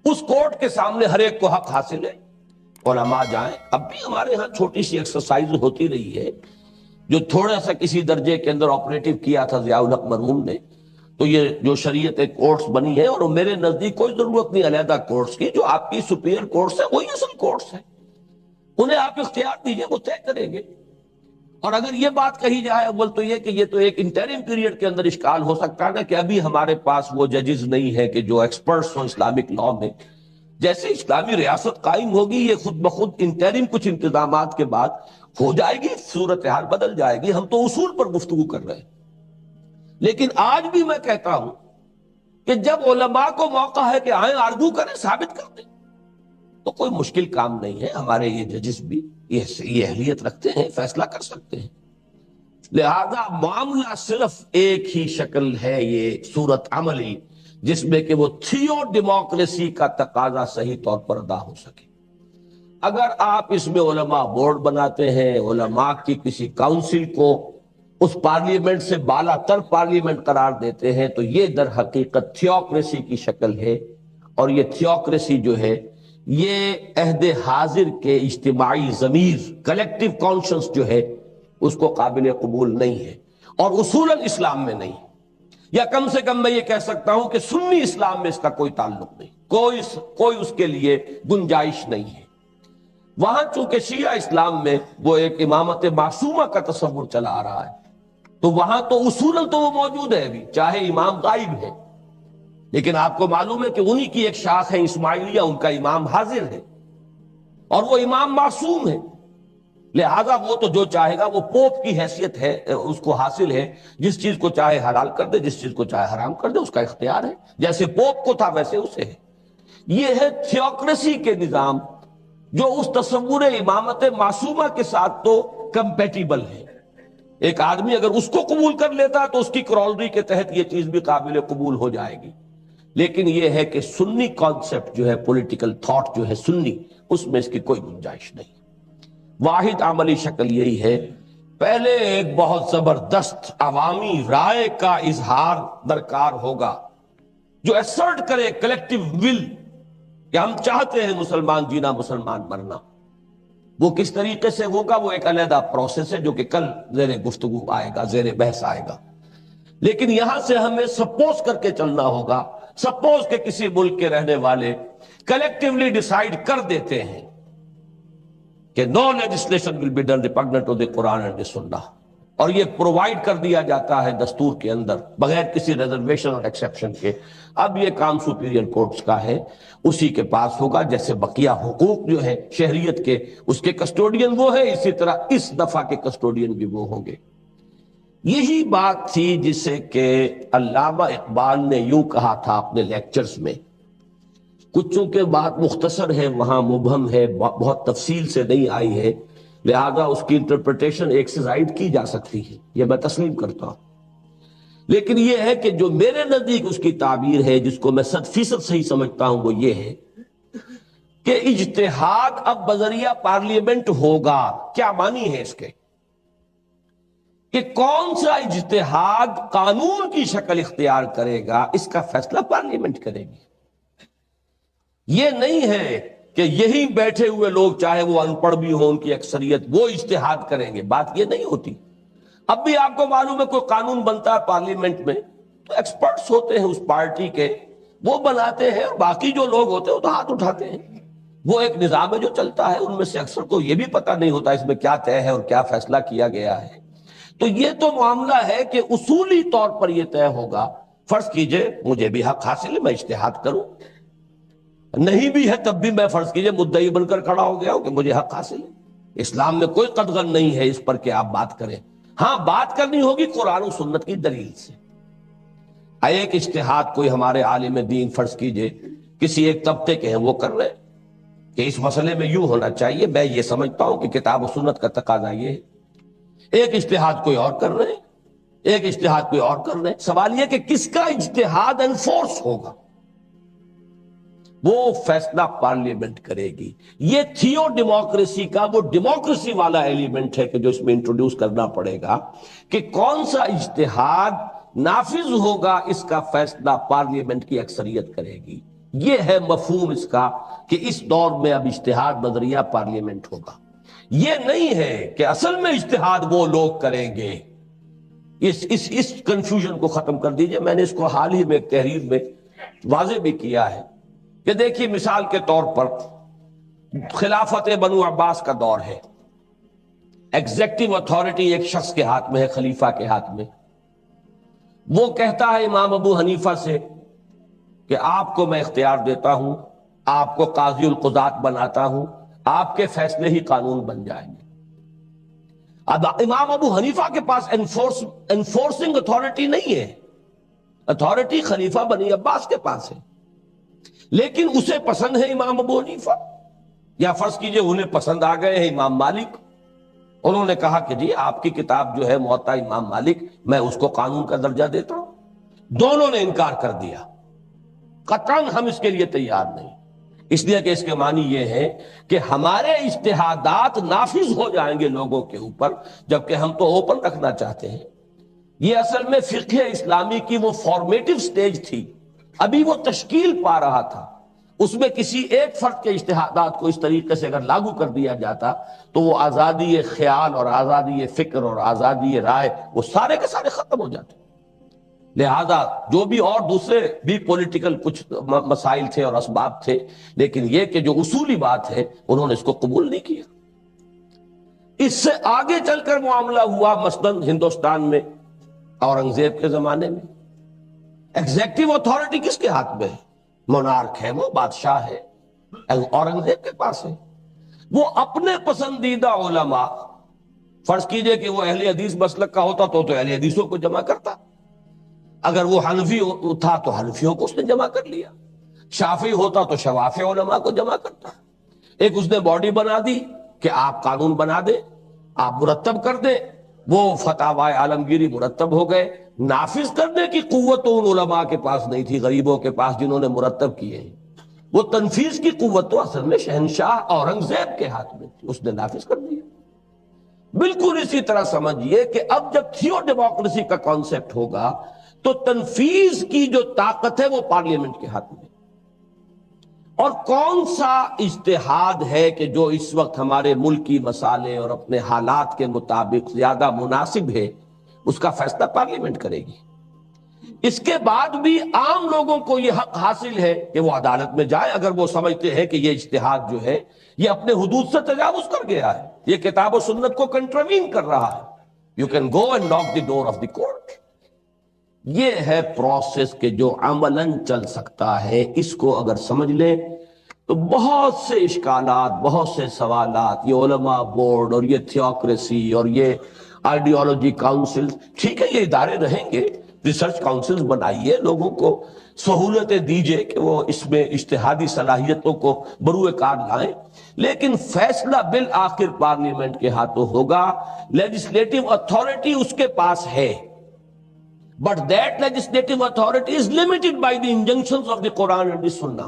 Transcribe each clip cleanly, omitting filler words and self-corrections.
اس court کے سامنے ہر ایک کو حق حاصل ہے، علماء جائیں۔ اب بھی ہمارے ہاں چھوٹی سی ایکسرسائز ہوتی رہی ہے، جو تھوڑا سا کسی درجے کے اندر آپریٹو کیا تھا ضیاء الحق مرحوم نے، تو یہ جو شریعت کورٹس بنی ہے، اور میرے نزدیک کوئی ضرورت نہیں علیحدہ کورٹس کی، جو آپ کی سپیریئر کورٹس ہے وہی اصل کورٹس ہیں، انہیں آپ اختیار دیجئے، وہ طے کریں گے۔ اور اگر یہ بات کہی جائے اول تو یہ کہ یہ تو ایک انٹرم پیریڈ کے اندر اشکال ہو سکتا ہے نا، کہ ابھی ہمارے پاس وہ ججز نہیں ہے کہ جو ایکسپرٹس ہوں اسلامک لا میں۔ جیسے اسلامی ریاست قائم ہوگی، یہ خود بخود انٹرم کچھ انتظامات کے بعد ہو جائے گی، صورتحال بدل جائے گی۔ ہم تو اصول پر گفتگو کر رہے ہیں، لیکن آج بھی میں کہتا ہوں کہ جب علماء کو موقع ہے کہ آئیں آرگو کریں، ثابت کر دیں، تو کوئی مشکل کام نہیں ہے۔ ہمارے یہ ججز بھی یہ اہلیت رکھتے ہیں، فیصلہ کر سکتے ہیں۔ لہذا معاملہ صرف ایک ہی شکل ہے، یہ صورت عملی، جس میں کہ وہ تھیو ڈیموکریسی کا تقاضا صحیح طور پر ادا ہو سکے۔ اگر آپ اس میں علماء بورڈ بناتے ہیں، علماء کی کسی کاؤنسل کو اس پارلیمنٹ سے بالا تر پارلیمنٹ قرار دیتے ہیں، تو یہ در حقیقت تھیوکریسی کی شکل ہے، اور یہ تھیوکریسی جو ہے یہ عہد حاضر کے اجتماعی ضمیر، کلیکٹیو کانشنس جو ہے، اس کو قابل قبول نہیں ہے، اور اصولاً اسلام میں نہیں، یا کم سے کم میں یہ کہہ سکتا ہوں کہ سنی اسلام میں اس کا کوئی تعلق نہیں، کوئی اس کے لیے گنجائش نہیں ہے۔ وہاں چونکہ شیعہ اسلام میں وہ ایک امامت معصومہ کا تصور چلا آ رہا ہے، تو وہاں تو اصولاً تو وہ موجود ہے ابھی، چاہے امام غائب ہے، لیکن آپ کو معلوم ہے کہ انہی کی ایک شاخ ہے اسماعیلیہ، ان کا امام حاضر ہے، اور وہ امام معصوم ہے، لہذا وہ تو جو چاہے گا، وہ پوپ کی حیثیت ہے، اس کو حاصل ہے، جس چیز کو چاہے حلال کر دے، جس چیز کو چاہے حرام کر دے، اس کا اختیار ہے، جیسے پوپ کو تھا ویسے اسے ہے۔ یہ ہے تھیوکریسی کے نظام، جو اس تصور امامت معصومہ کے ساتھ تو کمپیٹیبل ہے۔ ایک آدمی اگر اس کو قبول کر لیتا تو اس کی کرولری کے تحت یہ چیز بھی قابل قبول ہو جائے گی، لیکن یہ ہے کہ سنی کانسیپٹ جو ہے، پولیٹیکل تھاٹ جو ہے سنی، اس میں اس کی کوئی گنجائش نہیں۔ واحد عملی شکل یہی ہے، پہلے ایک بہت زبردست عوامی رائے کا اظہار درکار ہوگا، جو ایسرٹ کرے کلیکٹیو ول کہ ہم چاہتے ہیں مسلمان جینا، مسلمان مرنا۔ وہ کس طریقے سے ہوگا، وہ ایک علیحدہ پروسیس ہے، جو کہ کل زیر گفتگو آئے گا، زیر بحث آئے گا۔ لیکن یہاں سے ہمیں سپوز کر کے چلنا ہوگا، سپوز کہ کسی ملک کے رہنے والے کلیکٹیولی ڈیسائیڈ کر دیتے ہیں کہ no legislation will be done repugnant to the Quran and the Sunnah، اور یہ پرووائڈ کر دیا جاتا ہے دستور کے اندر بغیر کسی ریزرویشن اور ایکسیپشن کے، اب یہ کام سپیریئر کورٹس کا ہے، اسی کے پاس ہوگا۔ جیسے بقیہ حقوق جو ہے شہریت کے، اس کے کسٹوڈین وہ ہے، اسی طرح اس دفعہ کے کسٹوڈین بھی وہ ہوں گے۔ یہی بات تھی جسے کہ علامہ اقبال نے یوں کہا تھا اپنے لیکچرز میں، کچھ چونکہ بات مختصر ہے، وہاں مبہم ہے، بہت تفصیل سے نہیں آئی ہے، لہذا اس کی انٹرپریٹیشن ایک سے زائد کی جا سکتی ہے، یہ میں تسلیم کرتا ہوں، لیکن یہ ہے کہ جو میرے نزدیک اس کی تعبیر ہے، جس کو میں 100% صحیح سمجھتا ہوں، وہ یہ ہے کہ اجتہاد اب بذریعہ پارلیمنٹ ہوگا۔ کیا معنی ہے اس کے؟ کہ کون سا اجتہاد قانون کی شکل اختیار کرے گا، اس کا فیصلہ پارلیمنٹ کرے گی۔ یہ نہیں ہے کہ یہی بیٹھے ہوئے لوگ، چاہے وہ ان پڑھ بھی ہوں، ان کی اکثریت، وہ اجتہاد کریں گے، بات یہ نہیں ہوتی۔ اب بھی آپ کو معلوم ہے کوئی قانون بنتا ہے پارلیمنٹ میں تو ایکسپرٹس ہوتے ہیں اس پارٹی کے، وہ بناتے ہیں، اور باقی جو لوگ ہوتے ہیں وہ تو ہاتھ اٹھاتے ہیں۔ وہ ایک نظام ہے جو چلتا ہے، ان میں سے اکثر کو یہ بھی پتہ نہیں ہوتا اس میں کیا طے ہے اور کیا فیصلہ کیا گیا ہے۔ تو یہ تو معاملہ ہے کہ اصولی طور پر یہ طے ہوگا۔ فرض کیجئے مجھے بھی حق حاصل ہے، میں اجتہاد کروں، نہیں بھی ہے تب بھی میں فرض کیجئے مدعی بن کر کھڑا ہو گیا ہوں کہ مجھے حق حاصل ہے۔ اسلام میں کوئی قدغن نہیں ہے اس پر کہ آپ بات کریں، ہاں بات کرنی ہوگی قرآن و سنت کی دلیل سے۔ ایک اجتہاد کوئی ہمارے عالم دین فرض کیجئے کسی ایک طبقے کے ہیں، وہ کر رہے ہیں کہ اس مسئلے میں یوں ہونا چاہیے، میں یہ سمجھتا ہوں کہ کتاب و سنت کا تقاضا یہ ہے۔ ایک اجتہاد کوئی اور کر رہے ہیں، ایک اجتہاد کوئی اور کر رہے ہیں۔ سوال یہ کہ کس کا اجتہاد انفورس ہوگا، وہ فیصلہ پارلیمنٹ کرے گی۔ یہ تھیو ڈیموکریسی کا وہ ڈیموکریسی والا ایلیمنٹ ہے کہ جو اس میں انٹروڈیوس کرنا پڑے گا، کہ کون سا اجتہاد نافذ ہوگا، اس کا فیصلہ پارلیمنٹ کی اکثریت کرے گی۔ یہ ہے مفہوم اس کا کہ اس دور میں اب اجتہاد نظریہ پارلیمنٹ ہوگا. یہ نہیں ہے کہ اصل میں اجتہاد وہ لوگ کریں گے. اس کنفیوژن کو ختم کر دیجئے. میں نے اس کو حال ہی میں ایک تحریر میں واضح بھی کیا ہے کہ دیکھیے مثال کے طور پر خلافت بنو عباس کا دور ہے. ایگزیکٹو اتھارٹی ایک شخص کے ہاتھ میں ہے، خلیفہ کے ہاتھ میں. وہ کہتا ہے امام ابو حنیفہ سے کہ آپ کو میں اختیار دیتا ہوں، آپ کو قاضی القضات بناتا ہوں، آپ کے فیصلے ہی قانون بن جائیں گے. اب امام ابو حنیفہ کے پاس انفورسنگ اتھارٹی نہیں ہے. اتھارٹی خلیفہ بنی عباس کے پاس ہے، لیکن اسے پسند ہے امام ابو حنیفہ، یا فرض کیجئے انہیں پسند آ گئے ہیں امام مالک. انہوں نے کہا کہ جی آپ کی کتاب جو ہے موطا امام مالک، میں اس کو قانون کا درجہ دیتا ہوں. دونوں نے انکار کر دیا، قطعاً ہم اس کے لیے تیار نہیں. اس لیے کہ اس کے معنی یہ ہے کہ ہمارے اجتہادات نافذ ہو جائیں گے لوگوں کے اوپر، جبکہ ہم تو اوپن رکھنا چاہتے ہیں. یہ اصل میں فقہ اسلامی کی وہ فارمیٹو سٹیج تھی، ابھی وہ تشکیل پا رہا تھا. اس میں کسی ایک فرد کے اجتہادات کو اس طریقے سے اگر لاگو کر دیا جاتا تو وہ آزادی خیال اور آزادی فکر اور آزادی رائے وہ سارے کے سارے ختم ہو جاتے. لہذا جو بھی اور دوسرے بھی پولیٹیکل کچھ مسائل تھے اور اسباب تھے، لیکن یہ کہ جو اصولی بات ہے انہوں نے اس کو قبول نہیں کیا. اس سے آگے چل کر معاملہ ہوا مثلاً ہندوستان میں اورنگزیب کے زمانے میں. ایگزیکٹو اتھارٹی کس کے ہاتھ میں ہے؟ مونارک ہے، وہ بادشاہ ہے، اورنگزیب کے پاس ہے. وہ اپنے پسندیدہ علماء، فرض کیجئے کہ وہ اہل حدیث مسلک کا ہوتا تو اہل حدیثوں کو جمع کرتا، اگر وہ حنفی تھا تو حنفیوں کو اس نے جمع کر لیا، شافعی ہوتا تو شوافع علماء کو جمع کرتا. ایک اس نے باڈی بنا دی کہ آپ قانون بنا دیں، آپ مرتب کر دیں. وہ فتاوی عالمگیری مرتب ہو گئے. نافذ کرنے کی قوت تو ان علماء کے پاس نہیں تھی، غریبوں کے پاس، جنہوں نے مرتب کیے ہیں. وہ تنفیذ کی قوت تو اصل میں شہنشاہ اورنگزیب کے ہاتھ میں تھی، اس نے نافذ کر دیا. بالکل اسی طرح سمجھیے کہ اب جب تھیو ڈیموکریسی کا کانسیپٹ ہوگا تو تنفیذ کی جو طاقت ہے وہ پارلیمنٹ کے ہاتھ میں. اور کون سا اجتہاد ہے کہ جو اس وقت ہمارے ملک کی مسائل اور اپنے حالات کے مطابق زیادہ مناسب ہے، اس کا فیصلہ پارلیمنٹ کرے گی. اس کے بعد بھی عام لوگوں کو یہ حق حاصل ہے کہ وہ عدالت میں جائیں اگر وہ سمجھتے ہیں کہ یہ اجتہاد جو ہے یہ اپنے حدود سے تجاوز کر گیا ہے، یہ کتاب و سنت کو کنٹروین کر رہا ہے. یو کین گو اینڈ ناک دی ڈور آف دی کورٹ. یہ ہے پروسیس کہ جو عملاً چل سکتا ہے. اس کو اگر سمجھ لیں تو بہت سے اشکالات، بہت سے سوالات، یہ علماء بورڈ اور یہ تھیوکریسی اور یہ آئیڈیالوجی کاؤنسل، ٹھیک ہے یہ ادارے رہیں گے، ریسرچ کاؤنسلز بنائیے، لوگوں کو سہولتیں دیجئے کہ وہ اس میں اجتہادی صلاحیتوں کو بروئے کار لائیں، لیکن فیصلہ بالآخر پارلیمنٹ کے ہاتھوں ہوگا. لیجسلیٹو اتھارٹی اس کے پاس ہے، but that legislative authority is limited by the injunctions of the Quran and the Sunnah.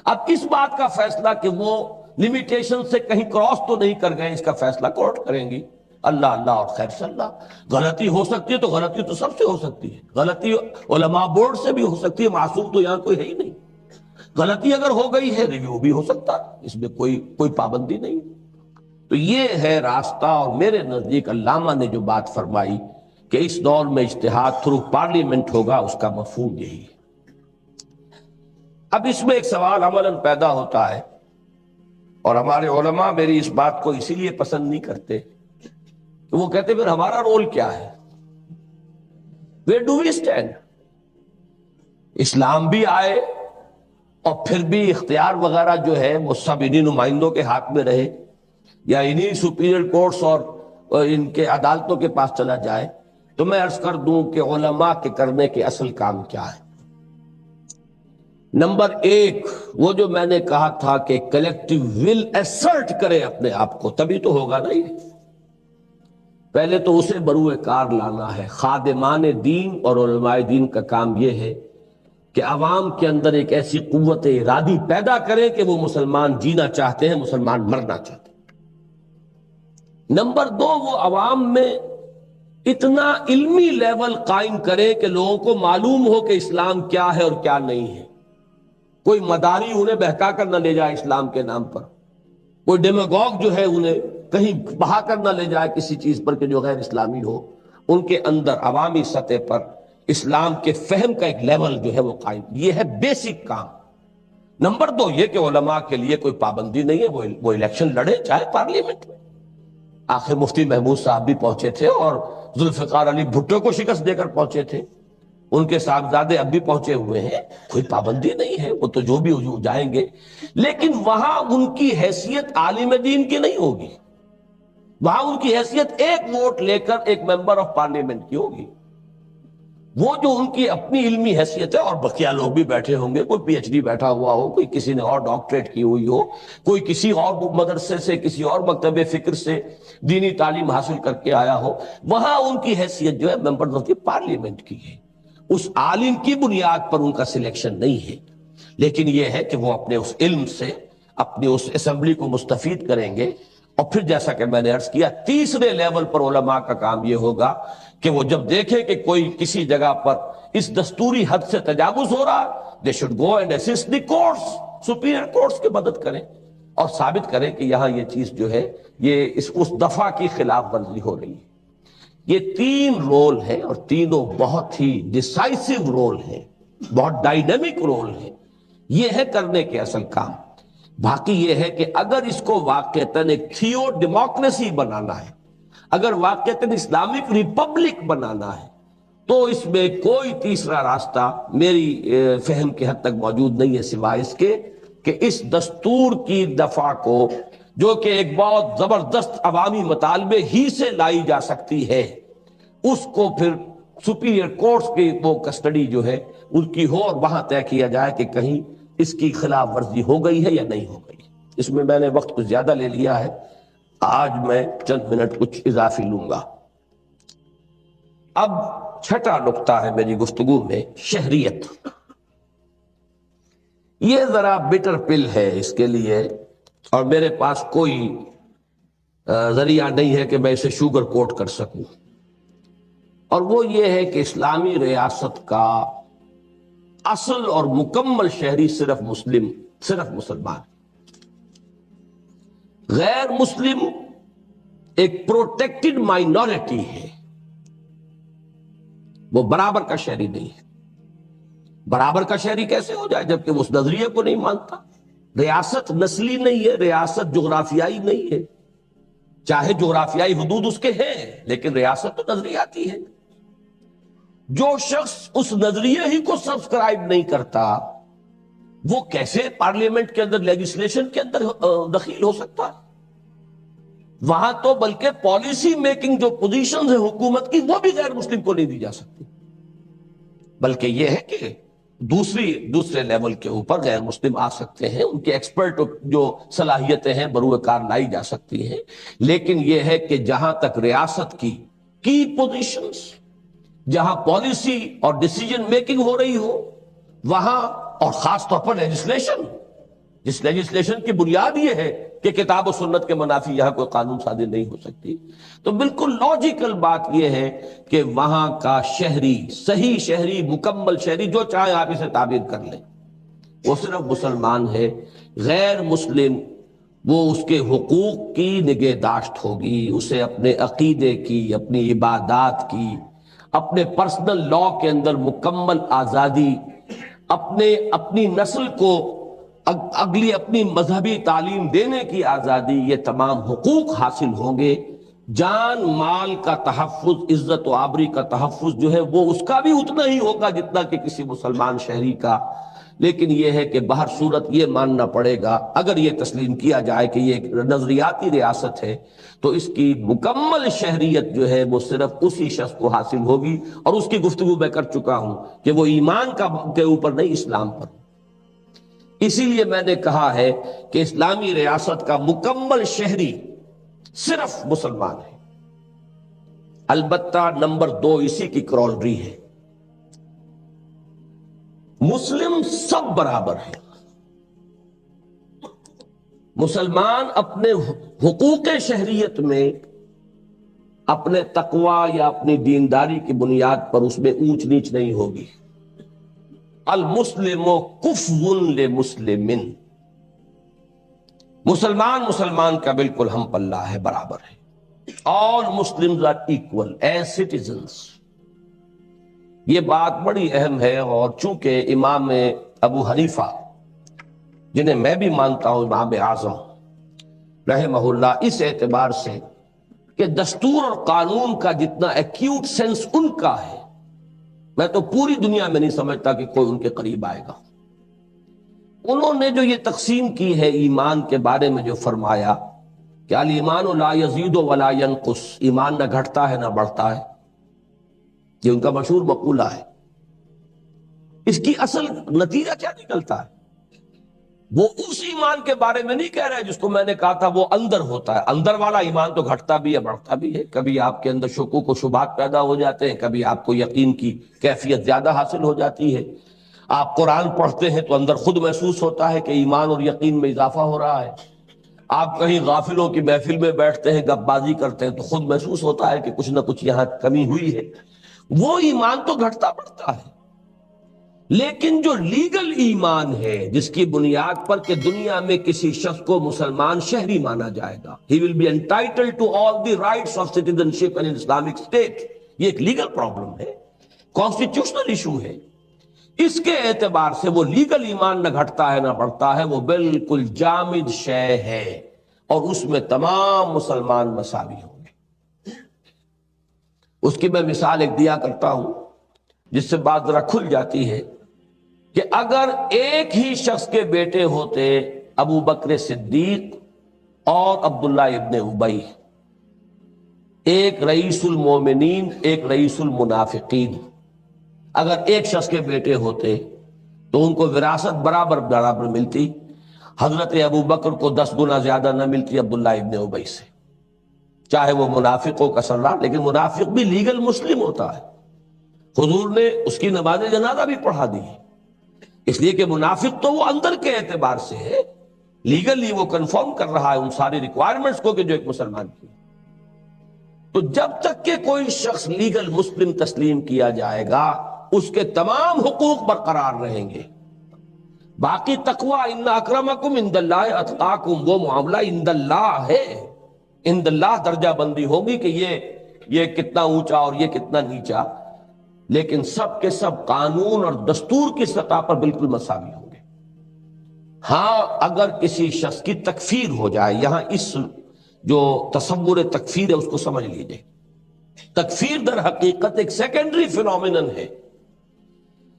اب اس بات کا فیصلہ کہ وہ لمیٹیشن سے کہیں کراس تو نہیں کر گئے، اس کا فیصلہ کورٹ کریں گی. اللہ اللہ اور خیر صلی اللہ. غلطی ہو سکتی ہے تو غلطی تو سب سے ہو سکتی ہے، غلطی علماء بورڈ سے بھی ہو سکتی ہے، معصوم تو یہاں کوئی ہے ہی نہیں. غلطی اگر ہو گئی ہے ریویو بھی ہو سکتا ہے، اس میں کوئی پابندی نہیں. تو یہ ہے راستہ. اور میرے نزدیک علامہ نے جو بات فرمائی کہ اس دور میں اجتہاد تھرو پارلیمنٹ ہوگا، اس کا مفہوم یہی ہے. اب اس میں ایک سوال عملاً پیدا ہوتا ہے، اور ہمارے علماء میری اس بات کو اسی لیے پسند نہیں کرتے کہ وہ کہتے پھر ہمارا رول کیا ہے، where do we stand؟ اسلام بھی آئے اور پھر بھی اختیار وغیرہ جو ہے وہ سب انہی نمائندوں کے ہاتھ میں رہے، یا انہی سپیریئر کورٹس اور ان کے عدالتوں کے پاس چلا جائے. تو میں عرض کر دوں کہ علماء کے کرنے کے اصل کام کیا ہے. نمبر ایک، وہ جو میں نے کہا تھا کہ کلیکٹیو ول ایسرٹ کرے اپنے آپ کو، تبھی تو ہوگا نا. یہ پہلے تو اسے بروئے کار لانا ہے. خادمان دین اور علماء دین کا کام یہ ہے کہ عوام کے اندر ایک ایسی قوت ارادی پیدا کرے کہ وہ مسلمان جینا چاہتے ہیں، مسلمان مرنا چاہتے ہیں. نمبر دو، وہ عوام میں اتنا علمی لیول قائم کرے کہ لوگوں کو معلوم ہو کہ اسلام کیا ہے اور کیا نہیں ہے. کوئی مداری انہیں بہکا کر نہ لے جائے اسلام کے نام پر، کوئی ڈیماگوگ جو ہے انہیں کہیں بہا کر نہ لے جائے کسی چیز پر کہ جو غیر اسلامی ہو۔ ان کے اندر عوامی سطح پر اسلام کے فہم کا ایک لیول جو ہے وہ قائم، یہ ہے بیسک کام۔ نمبر دو یہ کہ علماء کے لیے کوئی پابندی نہیں ہے، وہ الیکشن لڑے چاہے پارلیمنٹ میں۔ آخر مفتی محمود صاحب بھی پہنچے تھے اور ذوالفقار علی بھٹو کو شکست دے کر پہنچے تھے، ان کے صاحبزادے اب بھی پہنچے ہوئے ہیں، کوئی پابندی نہیں ہے، وہ تو جو بھی جائیں گے۔ لیکن وہاں ان کی حیثیت عالم دین کی نہیں ہوگی، وہاں ان کی حیثیت ایک ووٹ لے کر ایک ممبر آف پارلیمنٹ کی ہوگی۔ وہ جو ان کی اپنی علمی حیثیت ہے، اور بقیہ لوگ بھی بیٹھے ہوں گے، کوئی پی ایچ ڈی بیٹھا ہوا ہو، کوئی کسی نے اور ڈاکٹریٹ کی ہوئی ہو، کوئی کسی اور مدرسے سے، کسی اور مکتب فکر سے دینی تعلیم حاصل کر کے آیا ہو، وہاں ان کی حیثیت جو ہے ممبر آف دی پارلیمنٹ کی ہے۔ اس عالم کی بنیاد پر ان کا سلیکشن نہیں ہے، لیکن یہ ہے کہ وہ اپنے اس علم سے اپنی اس اسمبلی کو مستفید کریں گے۔ اور پھر جیسا کہ میں نے عرض کیا، تیسرے لیول پر علماء کا کام یہ ہوگا کہ وہ جب دیکھیں کہ کوئی کسی جگہ پر اس دستوری حد سے تجاوز ہو رہا، they should go and assist the courts، superior courts کی مدد کریں اور ثابت کریں کہ یہاں یہ چیز جو ہے یہ اس دفعہ کی خلاف ورزی ہو رہی ہے۔ یہ تین رول ہیں اور تینوں بہت ہی ڈیسائسو رول ہیں، بہت ڈائنامک رول ہیں، یہ ہے کرنے کے اصل کام۔ باقی یہ ہے کہ اگر اس کو واقعتاً ایک تھیو ڈیموکریسی بنانا ہے، اگر واقعتاً اسلامک ریپبلک بنانا ہے، تو اس میں کوئی تیسرا راستہ میری فہم کے حد تک موجود نہیں ہے سوائے اس کے کہ اس دستور کی دفعہ کو، جو کہ ایک بہت زبردست عوامی مطالبے ہی سے لائی جا سکتی ہے، اس کو پھر سپیریئر کورٹس کی وہ کسٹڈی جو ہے ان کی ہو، اور وہاں طے کیا جائے کہ کہیں اس کی خلاف ورزی ہو گئی ہے یا نہیں ہو گئی۔ اس میں نے وقت کچھ زیادہ لے لیا ہے، آج میں چند منٹ کچھ اضافی لوں گا۔ اب چھٹا نقطہ ہے میری گفتگو میں، شہریت۔ یہ ذرا بٹر پل ہے اس کے لیے، اور میرے پاس کوئی ذریعہ نہیں ہے کہ میں اسے شوگر کوٹ کر سکوں، اور وہ یہ ہے کہ اسلامی ریاست کا اصل اور مکمل شہری صرف مسلمان، غیر مسلم ایک پروٹیکٹڈ مائنورٹی ہے، وہ برابر کا شہری نہیں ہے۔ برابر کا شہری کیسے ہو جائے جبکہ وہ اس نظریے کو نہیں مانتا؟ ریاست نسلی نہیں ہے، ریاست جغرافیائی نہیں ہے، چاہے جغرافیائی حدود اس کے ہیں، لیکن ریاست تو نظریاتی ہے۔ جو شخص اس نظریے ہی کو سبسکرائب نہیں کرتا، وہ کیسے پارلیمنٹ کے اندر لیجسلیشن کے اندر دخیل ہو سکتا ہے؟ وہاں تو بلکہ پالیسی میکنگ جو پوزیشنز ہیں حکومت کی، وہ بھی غیر مسلم کو نہیں دی جا سکتی، بلکہ یہ ہے کہ دوسرے لیول کے اوپر غیر مسلم آ سکتے ہیں، ان کے ایکسپرٹ جو صلاحیتیں ہیں بروئے کار لائی جا سکتی ہیں۔ لیکن یہ ہے کہ جہاں تک ریاست کی پوزیشنز، جہاں پالیسی اور ڈیسیجن میکنگ ہو رہی ہو، وہاں، اور خاص طور پر لیجسلیشن، جس لیجسلیشن کی بنیاد یہ ہے کہ کتاب و سنت کے منافی یہاں کوئی قانون صادر نہیں ہو سکتی، تو بالکل لاجیکل بات یہ ہے کہ وہاں کا شہری، صحیح شہری، مکمل شہری، جو چاہے آپ اسے تعبیر کر لیں، وہ صرف مسلمان ہے۔ غیر مسلم، وہ اس کے حقوق کی نگہداشت ہوگی، اسے اپنے عقیدے کی، اپنی عبادات کی، اپنے پرسنل لا کے اندر مکمل آزادی، اپنی نسل کو اگلی اپنی مذہبی تعلیم دینے کی آزادی، یہ تمام حقوق حاصل ہوں گے۔ جان مال کا تحفظ، عزت و آبری کا تحفظ جو ہے وہ اس کا بھی اتنا ہی ہوگا جتنا کہ کسی مسلمان شہری کا۔ لیکن یہ ہے کہ بہر صورت یہ ماننا پڑے گا، اگر یہ تسلیم کیا جائے کہ یہ ایک نظریاتی ریاست ہے، تو اس کی مکمل شہریت جو ہے وہ صرف اسی شخص کو حاصل ہوگی، اور اس کی گفتگو میں کر چکا ہوں کہ وہ ایمان کے اوپر نہیں، اسلام پر۔ اسی لیے میں نے کہا ہے کہ اسلامی ریاست کا مکمل شہری صرف مسلمان ہے۔ البتہ نمبر 2 اسی کی کرولری ہے، مسلم سب برابر ہیں۔ مسلمان اپنے حقوق شہریت میں اپنے تقوی یا اپنی دینداری کی بنیاد پر اس میں اونچ نیچ نہیں ہوگی۔ المسلم کفو لمسلم، مسلمان مسلمان کا بالکل ہم پلہ ہے، برابر ہے. All Muslims are equal as citizens. یہ بات بڑی اہم ہے، اور چونکہ امام ابو حنیفہ جنہیں میں بھی مانتا ہوں امام اعظم رحمہ اللہ، اس اعتبار سے کہ دستور اور قانون کا جتنا ایکیوٹ سینس ان کا ہے، میں تو پوری دنیا میں نہیں سمجھتا کہ کوئی ان کے قریب آئے گا. انہوں نے جو یہ تقسیم کی ہے ایمان کے بارے میں، جو فرمایا کہ الایمان لا یزید ولا ینقص، ایمان نہ گھٹتا ہے نہ بڑھتا ہے، یہ ان کا مشہور مقولہ ہے. اس کی اصل نتیجہ کیا نکلتا ہے؟ وہ اس ایمان کے بارے میں نہیں کہہ رہے جس کو میں نے کہا تھا وہ اندر ہوتا ہے. اندر والا ایمان تو گھٹتا بھی ہے بڑھتا بھی ہے، کبھی آپ کے اندر شکوک و شبہات پیدا ہو جاتے ہیں، کبھی آپ کو یقین کی کیفیت زیادہ حاصل ہو جاتی ہے. آپ قرآن پڑھتے ہیں تو اندر خود محسوس ہوتا ہے کہ ایمان اور یقین میں اضافہ ہو رہا ہے. آپ کہیں غافلوں کی محفل میں بیٹھتے ہیں، گپ بازی کرتے ہیں تو خود محسوس ہوتا ہے کہ کچھ نہ کچھ یہاں کمی ہوئی ہے. وہ ایمان تو گھٹتا بڑھتا ہے. لیکن جو لیگل ایمان ہے، جس کی بنیاد پر کہ دنیا میں کسی شخص کو مسلمان شہری مانا جائے گا، he will be entitled to all the rights of citizenship in an Islamic state، یہ ایک لیگل پرابلم ہے، کانسٹیٹیوشنل ایشو ہے. اس کے اعتبار سے وہ لیگل ایمان نہ گھٹتا ہے نہ بڑھتا ہے، وہ بالکل جامد شے ہے، اور اس میں تمام مسلمان مساوی ہوں گے. اس کی میں مثال ایک دیا کرتا ہوں جس سے بات ذرا کھل جاتی ہے، کہ اگر ایک ہی شخص کے بیٹے ہوتے ابو بکر صدیق اور عبداللہ ابن ابی، ایک رئیس المومنین ایک رئیس المنافقین، اگر ایک شخص کے بیٹے ہوتے تو ان کو وراثت برابر برابر ملتی. حضرت ابو بکر کو 10 گنا زیادہ نہ ملتی عبداللہ ابن ابی سے، چاہے وہ منافقوں کا سردار، لیکن منافق بھی لیگل مسلم ہوتا ہے. حضور نے اس کی نماز جنازہ بھی پڑھا دی ہے، اس لیے کہ منافق تو وہ اندر کے اعتبار سے ہے، لیگلی وہ کنفرم کر رہا ہے ان ساری ریکوائرمنٹس کو کہ جو ایک مسلمان کی. تو جب تک کہ کوئی شخص لیگل مسلم تسلیم کیا جائے گا، اس کے تمام حقوق برقرار رہیں گے. باقی تقوی ان اکرمکم عند اللہ اتقاکم، وہ معاملہ عند اللہ ہے، عند اللہ درجہ بندی ہوگی کہ یہ کتنا اونچا اور یہ کتنا نیچا، لیکن سب کے سب قانون اور دستور کی سطح پر بالکل مساوی ہوں گے. ہاں اگر کسی شخص کی تکفیر ہو جائے، یہاں اس جو تصور تکفیر ہے اس کو سمجھ لیجئے. تکفیر در حقیقت ایک سیکنڈری فینومینن ہے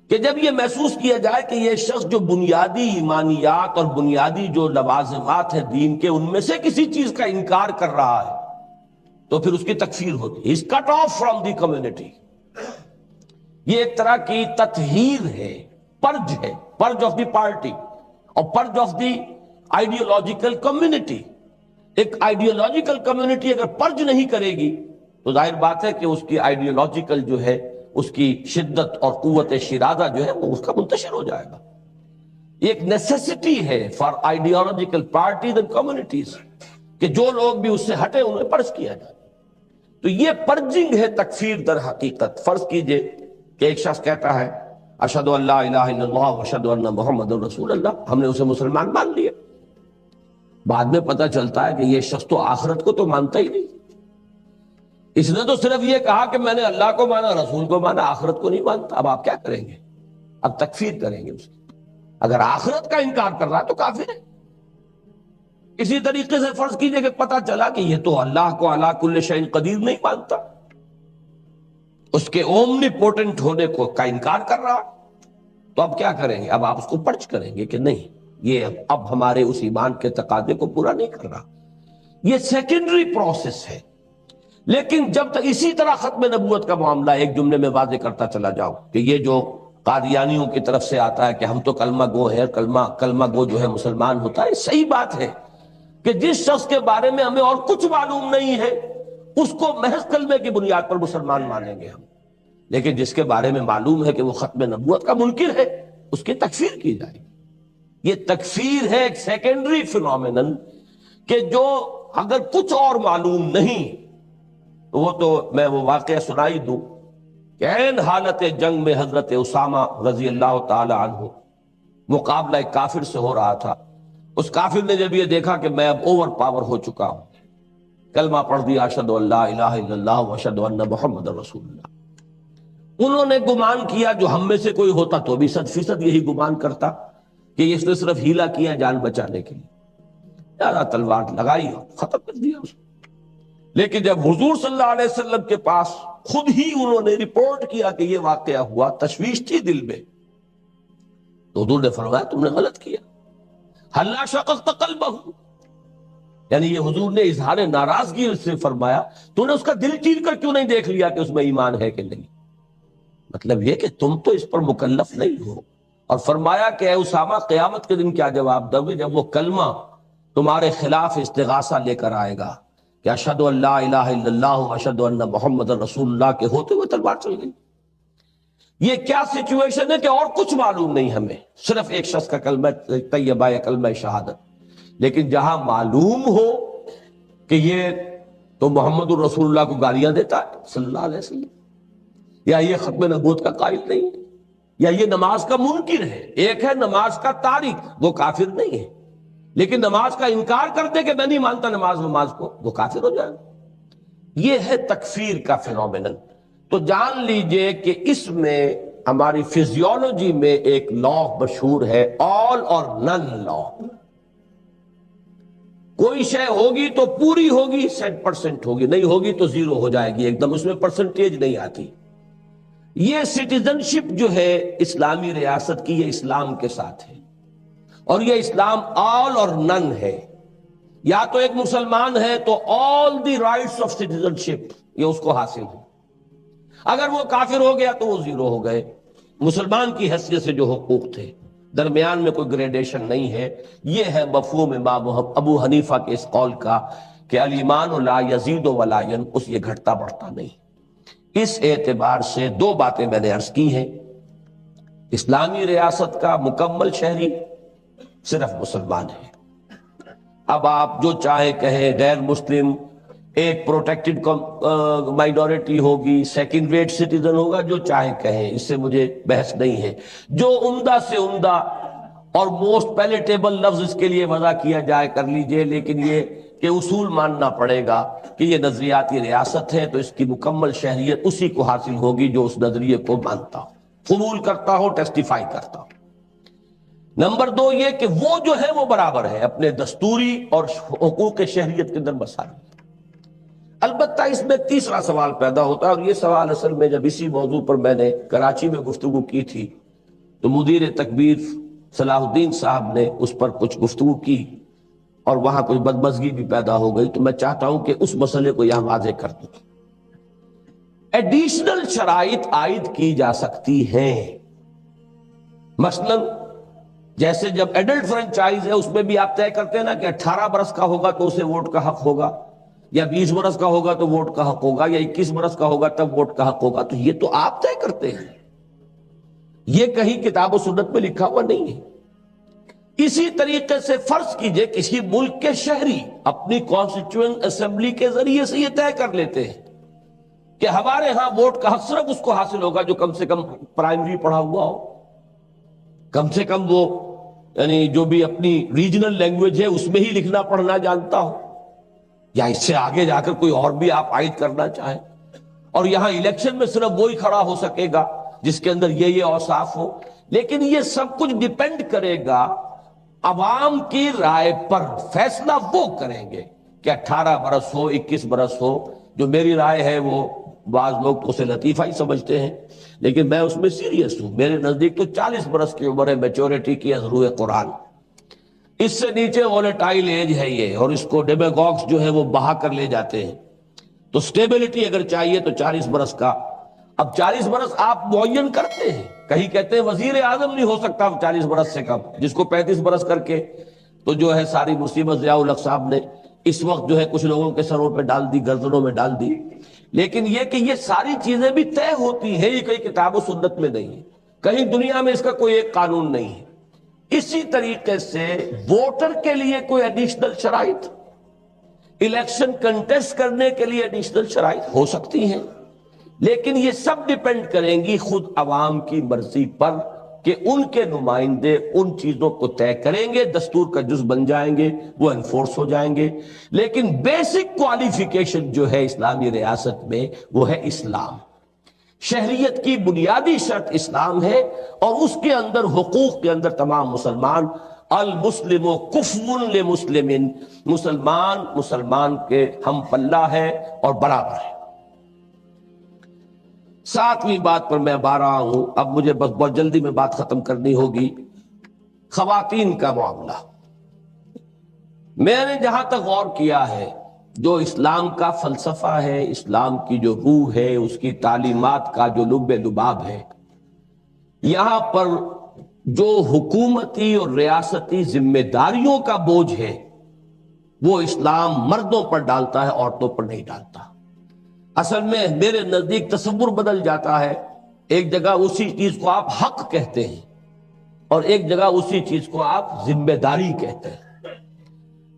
کہ جب یہ محسوس کیا جائے کہ یہ شخص جو بنیادی ایمانیات اور بنیادی جو لوازمات ہیں دین کے، ان میں سے کسی چیز کا انکار کر رہا ہے، تو پھر اس کی تکفیر ہوتی ہے. He's cut off from the community. یہ ایک طرح کی تطہیر ہے، پرج ہے، پرج آف دی پارٹی اور purge of the ideological community. ایک آئیڈیولوجیکل کمیونٹی اگر پرج نہیں کرے گی تو ظاہر بات ہے کہ اس کی آئیڈیولوجیکل جو ہے اس کی شدت اور قوت شرازہ جو ہے وہ اس کا منتشر ہو جائے گا. یہ ایک نیسیسٹی ہے for ideological parties and communities کہ جو لوگ بھی اس سے ہٹے انہیں پرج کیا جائے. تو یہ پرجنگ ہے تکفیر در حقیقت. فرض کیجئے کہ ایک شخص کہتا ہے اشہد ان لا الہ الا اللہ واشہد ان محمد رسول اللہ، ہم نے اسے مسلمان مان لیا. بعد میں پتہ چلتا ہے کہ یہ شخص تو آخرت کو تو مانتا ہی نہیں، اس نے تو صرف یہ کہا کہ میں نے اللہ کو مانا، رسول کو مانا، آخرت کو نہیں مانتا. اب آپ کیا کریں گے؟ اب تکفیر کریں گے اس کی. اگر آخرت کا انکار کر رہا ہے تو کافر ہے. اسی طریقے سے فرض کیجئے کہ پتہ چلا کہ یہ تو اللہ کو علی کل شیء قدیر نہیں مانتا، اس کے اومنی پوٹنٹ ہونے کو کا انکار کر رہا، تو اب کیا کریں گے؟ اب آپ اس کو پرچ کریں گے کہ نہیں، یہ اب ہمارے اس ایمان کے تقاضے کو پورا نہیں کر رہا. یہ سیکنڈری پروسیس ہے. لیکن جب تک اسی طرح ختم نبوت کا معاملہ ایک جملے میں واضح کرتا چلا جاؤں کہ یہ جو قادیانیوں کی طرف سے آتا ہے کہ ہم تو کلمہ گو ہے، کلمہ گو جو ہے مسلمان ہوتا ہے، صحیح بات ہے کہ جس شخص کے بارے میں ہمیں اور کچھ معلوم نہیں ہے اس کو محض کلمے کی بنیاد پر مسلمان مانیں گے ہم. لیکن جس کے بارے میں معلوم ہے کہ وہ ختم نبوت کا منکر ہے، اس کی تکفیر کی جائے گی. یہ تکفیر ہے ایک سیکنڈری فینومینن کہ جو اگر کچھ اور معلوم نہیں، وہ تو میں وہ واقعہ سنائی دوں کہ عین حالت جنگ میں حضرت اسامہ رضی اللہ تعالی عنہ مقابلہ ایک کافر سے ہو رہا تھا. اس کافر نے جب یہ دیکھا کہ میں اب اوور پاور ہو چکا ہوں، کلمہ پڑھ دیا اشہد ان لا الہ الا اللہ واشہد ان محمد رسول اللہ. انہوں نے گمان کیا جو ہم میں سے کوئی ہوتا تو بھی 100% یہی گمان کرتا کہ اس نے صرف ہیلا کیا جان بچانے کے لیے، زیادہ تلوار لگائی اور ختم کر دیا اس کو. لیکن جب حضور صلی اللہ علیہ وسلم کے پاس خود ہی انہوں نے رپورٹ کیا کہ یہ واقعہ ہوا، تشویش تھی دل میں، تو حضور نے فرمایا تم نے غلط کیا. حلا شققت قلبہ، یعنی یہ حضور نے اظہار ناراضگی سے فرمایا تو نے اس کا دل چیر کر کیوں نہیں دیکھ لیا کہ اس میں ایمان ہے کہ نہیں. مطلب یہ کہ تم تو اس پر مکلف نہیں ہو. اور فرمایا کہ اے اسامہ قیامت کے دن کیا جواب دو گے جب وہ کلمہ تمہارے خلاف استغاثہ لے کر آئے گا کہ اشہد ان لا الہ الا اللہ اشہد ان محمد رسول اللہ کے ہوتے ہوئے تلوار چل گئی. یہ کیا سچویشن ہے کہ اور کچھ معلوم نہیں ہمیں، صرف ایک شخص کا کلمہ طیبہ یا کلمہ شہادت. لیکن جہاں معلوم ہو کہ یہ تو محمد الرسول اللہ کو گالیاں دیتا ہے صلی اللہ علیہ وسلم، یا یہ ختم نبوت کا قائل نہیں ہے، یا یہ نماز کا منکر ہے. ایک ہے نماز کا تارک، وہ کافر نہیں ہے، لیکن نماز کا انکار کر دے کہ میں نہیں مانتا نماز کو، وہ کافر ہو جائے. یہ ہے تکفیر کا فینومینن. تو جان لیجئے کہ اس میں ہماری فزیولوجی میں ایک لا مشہور ہے، آل اور نن لا. کوئی شے ہوگی تو پوری ہوگی 100% ہوگی، نہیں ہوگی تو 0 ہو جائے گی، ایک دم اس میں پرسنٹیج نہیں آتی. یہ سٹیزن شپ جو ہے اسلامی ریاست کی، یہ اسلام کے ساتھ ہے، اور یہ اسلام آل اور نن ہے. یا تو ایک مسلمان ہے تو آل دی رائٹس آف سٹیزن شپ یہ اس کو حاصل ہے، اگر وہ کافر ہو گیا تو وہ 0 ہو گئے. مسلمان کی حیثیت سے جو حقوق تھے، درمیان میں کوئی گریڈیشن نہیں ہے. یہ ہے مفہوم امام ابو حنیفہ کے اس قول کا کہ الایمان لا یزید ولا ینقص، یہ گھٹتا بڑھتا نہیں. اس اعتبار سے 2 باتیں میں نے عرض کی ہیں. اسلامی ریاست کا مکمل شہری صرف مسلمان ہے. اب آپ جو چاہے کہیں، غیر مسلم ایک پروٹیکٹڈ مائنورٹی ہوگی، سیکنڈ ریٹ سٹیزن ہوگا، جو چاہے کہیں، اس سے مجھے بحث نہیں ہے. جو عمدہ سے عمدہ اور موسٹ پیلیٹیبل لفظ اس کے لیے وضع کیا جائے کر لیجئے، لیکن یہ کہ اصول ماننا پڑے گا کہ یہ نظریاتی ریاست ہے تو اس کی مکمل شہریت اسی کو حاصل ہوگی جو اس نظریے کو مانتا ہو، قبول کرتا ہو، ٹیسٹیفائی کرتا ہو. نمبر 2 یہ کہ وہ جو ہے وہ برابر ہے اپنے دستوری اور حقوق شہریت کے اندر مساوی. البتہ اس میں تیسرا سوال پیدا ہوتا ہے، اور یہ سوال اصل میں جب اسی موضوع پر میں نے کراچی میں گفتگو کی تھی تو مدیر تکبیر صلاح الدین صاحب نے اس پر کچھ گفتگو کی اور وہاں کچھ بدمزگی بھی پیدا ہو گئی. تو میں چاہتا ہوں کہ اس مسئلے کو یہاں واضح کر دوں. ایڈیشنل شرائط عائد کی جا سکتی ہیں، مثلا جیسے جب ایڈلٹ فرنچائز ہے اس میں بھی آپ طے کرتے ہیں نا کہ 18 برس کا ہوگا تو اسے ووٹ کا حق ہوگا، یا 20 برس کا ہوگا تو ووٹ کا حق ہوگا، یا 21 برس کا ہوگا تب ووٹ کا حق ہوگا. تو یہ تو آپ طے کرتے ہیں، یہ کہیں کتاب و سنت میں لکھا ہوا نہیں ہے. اسی طریقے سے فرض کیجئے کسی ملک کے شہری اپنی کانسٹیٹیوئنٹ اسمبلی کے ذریعے سے یہ طے کر لیتے ہیں کہ ہمارے ہاں ووٹ کا حق صرف اس کو حاصل ہوگا جو کم سے کم پرائمری پڑھا ہوا ہو، کم سے کم وہ یعنی جو بھی اپنی ریجنل لینگویج ہے اس میں ہی لکھنا پڑھنا جانتا ہو، یا اس سے آگے جا کر کوئی اور بھی آپ عائد کرنا چاہیں. اور یہاں الیکشن میں صرف وہی کھڑا ہو سکے گا جس کے اندر یہ اوصاف ہو. لیکن یہ سب کچھ ڈیپینڈ کرے گا عوام کی رائے پر. فیصلہ وہ کریں گے کہ 18 برس ہو 21 برس ہو. جو میری رائے ہے وہ بعض لوگ تو اسے لطیفہ ہی سمجھتے ہیں، لیکن میں اس میں سیریس ہوں. میرے نزدیک تو 40 برس کی عمر ہے میچورٹی کی از روئے قرآن. اس سے نیچے وولیٹائل ایج ہے یہ، اور اس کو ڈیمیگوگز جو ہے وہ بہا کر لے جاتے ہیں. تو سٹیبلٹی اگر چاہیے تو 40 برس کا. اب 40 برس آپ معین کرتے ہیں، کہیں کہتے ہیں وزیر اعظم نہیں ہو سکتا 40 برس سے کم، جس کو 35 برس کر کے تو جو ہے ساری مصیبت ضیاء الحق صاحب نے اس وقت جو ہے کچھ لوگوں کے سروں پہ ڈال دی، گردنوں میں ڈال دی. لیکن یہ کہ یہ ساری چیزیں بھی طے ہوتی ہیں، یہ کوئی کتاب و سنت میں نہیں ہے، کہیں دنیا میں اس کا کوئی ایک قانون نہیں ہے. اسی طریقے سے ووٹر کے لیے کوئی ایڈیشنل شرائط، الیکشن کنٹیسٹ کرنے کے لیے ایڈیشنل شرائط ہو سکتی ہیں. لیکن یہ سب ڈیپینڈ کریں گی خود عوام کی مرضی پر کہ ان کے نمائندے ان چیزوں کو طے کریں گے، دستور کا جز بن جائیں گے، وہ انفورس ہو جائیں گے۔ لیکن بیسک کوالیفیکیشن جو ہے اسلامی ریاست میں وہ ہے اسلام۔ شہریت کی بنیادی شرط اسلام ہے، اور اس کے اندر حقوق کے اندر تمام مسلمان، المسلم کفو لمسلم، مسلمان کے ہم پلہ ہے اور برابر ہے۔ ساتویں بات پر میں آ رہا ہوں، اب مجھے بس بہت جلدی میں بات ختم کرنی ہوگی۔ خواتین کا معاملہ، میں نے جہاں تک غور کیا ہے، جو اسلام کا فلسفہ ہے، اسلام کی جو روح ہے، اس کی تعلیمات کا جو لب لباب ہے، یہاں پر جو حکومتی اور ریاستی ذمہ داریوں کا بوجھ ہے وہ اسلام مردوں پر ڈالتا ہے، عورتوں پر نہیں ڈالتا۔ اصل میں میرے نزدیک تصور بدل جاتا ہے، ایک جگہ اسی چیز کو آپ حق کہتے ہیں اور ایک جگہ اسی چیز کو آپ ذمہ داری کہتے ہیں۔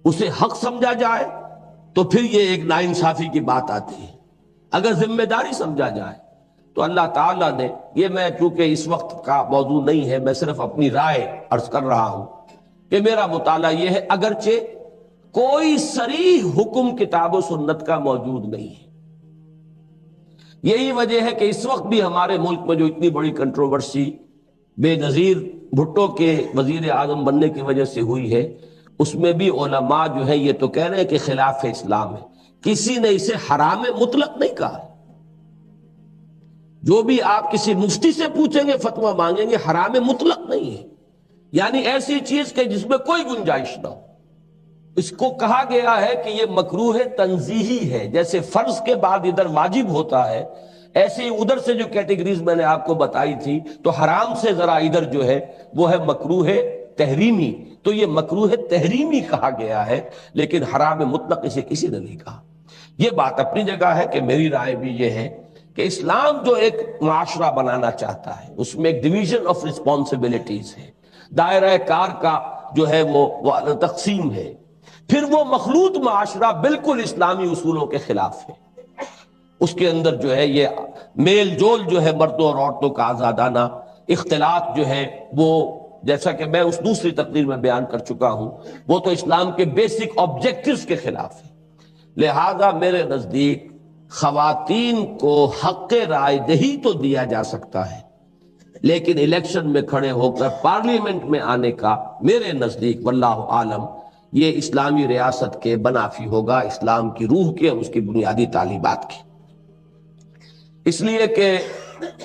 اسے حق سمجھا جائے تو پھر یہ ایک ناانصافی کی بات آتی ہے، اگر ذمہ داری سمجھا جائے تو اللہ تعالیٰ نے، یہ میں چونکہ اس وقت کا موضوع نہیں ہے، میں صرف اپنی رائے عرض کر رہا ہوں کہ میرا مطالعہ یہ ہے، اگرچہ کوئی صریح حکم کتاب و سنت کا موجود نہیں ہے۔ یہی وجہ ہے کہ اس وقت بھی ہمارے ملک میں جو اتنی بڑی کنٹروورسی بے نظیر بھٹو کے وزیر اعظم بننے کی وجہ سے ہوئی ہے، اس میں بھی علماء جو ہے یہ تو کہہ رہے ہیں کہ خلاف اسلام ہے، کسی نے اسے حرام مطلق نہیں کہا۔ جو بھی آپ کسی مفتی سے پوچھیں گے، فتویٰ مانگیں گے، حرام مطلق نہیں ہے، یعنی ایسی چیز کہ جس میں کوئی گنجائش نہ ہو۔ اس کو کہا گیا ہے کہ یہ مکروہ تنزیہی ہے، جیسے فرض کے بعد ادھر واجب ہوتا ہے، ایسے ہی ادھر سے جو کیٹیگریز میں نے آپ کو بتائی تھی، تو حرام سے ذرا ادھر جو ہے وہ ہے مکروہ تحریمی، تو یہ مکروہ تحریمی کہا گیا ہے، لیکن حرام مطلق اسے کسی نے نہیں کہا۔ یہ بات اپنی جگہ ہے کہ میری رائے بھی یہ ہے کہ اسلام جو ایک معاشرہ بنانا چاہتا ہے، اس میں ایک ڈویژن آف رسپانسبلٹیز ہے، دائرہ کار کا جو ہے وہ تقسیم ہے، پھر وہ مخلوط معاشرہ بالکل اسلامی اصولوں کے خلاف ہے۔ اس کے اندر جو ہے یہ میل جول جو ہے مردوں اور عورتوں کا آزادانہ اختلاط جو ہے، وہ جیسا کہ میں اس دوسری تقریر میں بیان کر چکا ہوں، وہ تو اسلام کے بیسک آبجیکٹیوز کے خلاف ہے۔ لہذا میرے نزدیک خواتین کو حق رائے دہی تو دیا جا سکتا ہے، لیکن الیکشن میں کھڑے ہو کر پارلیمنٹ میں آنے کا میرے نزدیک واللہ عالم یہ اسلامی ریاست کے منافی ہوگا، اسلام کی روح کے اور اس کی بنیادی تعلیمات کی۔ اس لیے کہ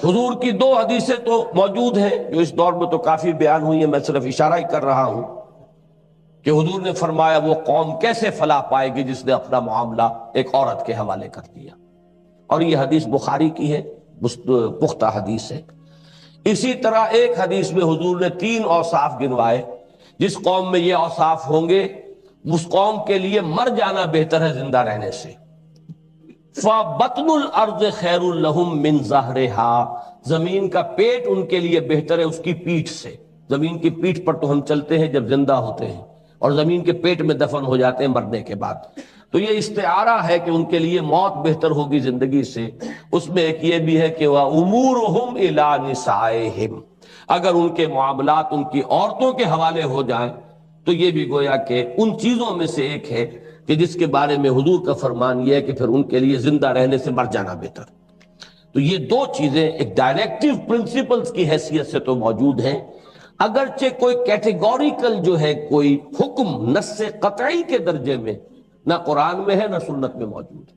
حضور کی دو حدیثیں تو موجود ہیں جو اس دور میں تو کافی بیان ہوئی ہیں، میں صرف اشارہ ہی کر رہا ہوں کہ حضور نے فرمایا وہ قوم کیسے فلاح پائے گی جس نے اپنا معاملہ ایک عورت کے حوالے کر دیا، اور یہ حدیث بخاری کی ہے، پختہ حدیث ہے۔ اسی طرح ایک حدیث میں حضور نے 3 اوصاف گنوائے، جس قوم میں یہ اوصاف ہوں گے اس قوم کے لیے مر جانا بہتر ہے زندہ رہنے سے۔ فَبَطْنُ الْأَرْضِ خَيْرٌ لَهُم مِّن ظَهْرِهَا، زمین کا پیٹ ان کے لیے بہتر ہے اس کی پیٹھ سے۔ زمین کی پیٹھ پر تو ہم چلتے ہیں جب زندہ ہوتے ہیں، اور زمین کے پیٹ میں دفن ہو جاتے ہیں مرنے کے بعد، تو یہ استعارہ ہے کہ ان کے لیے موت بہتر ہوگی زندگی سے۔ اس میں ایک یہ بھی ہے کہ وَأُمُورُهُمْ إِلَىٰ نِسَائِهِمْ، اگر ان کے معاملات ان کی عورتوں کے حوالے ہو جائیں تو یہ بھی گویا کہ ان چیزوں میں سے ایک ہے کہ جس کے بارے میں حضور کا فرمان یہ ہے کہ پھر ان کے لیے زندہ رہنے سے مر جانا بہتر۔ تو یہ دو چیزیں ایک ڈائریکٹیو پرنسپلز کی حیثیت سے تو موجود ہیں، اگرچہ کوئی کیٹیگوریکل جو ہے کوئی حکم نص قطعی کے درجے میں نہ قرآن میں ہے نہ سنت میں موجود ہے۔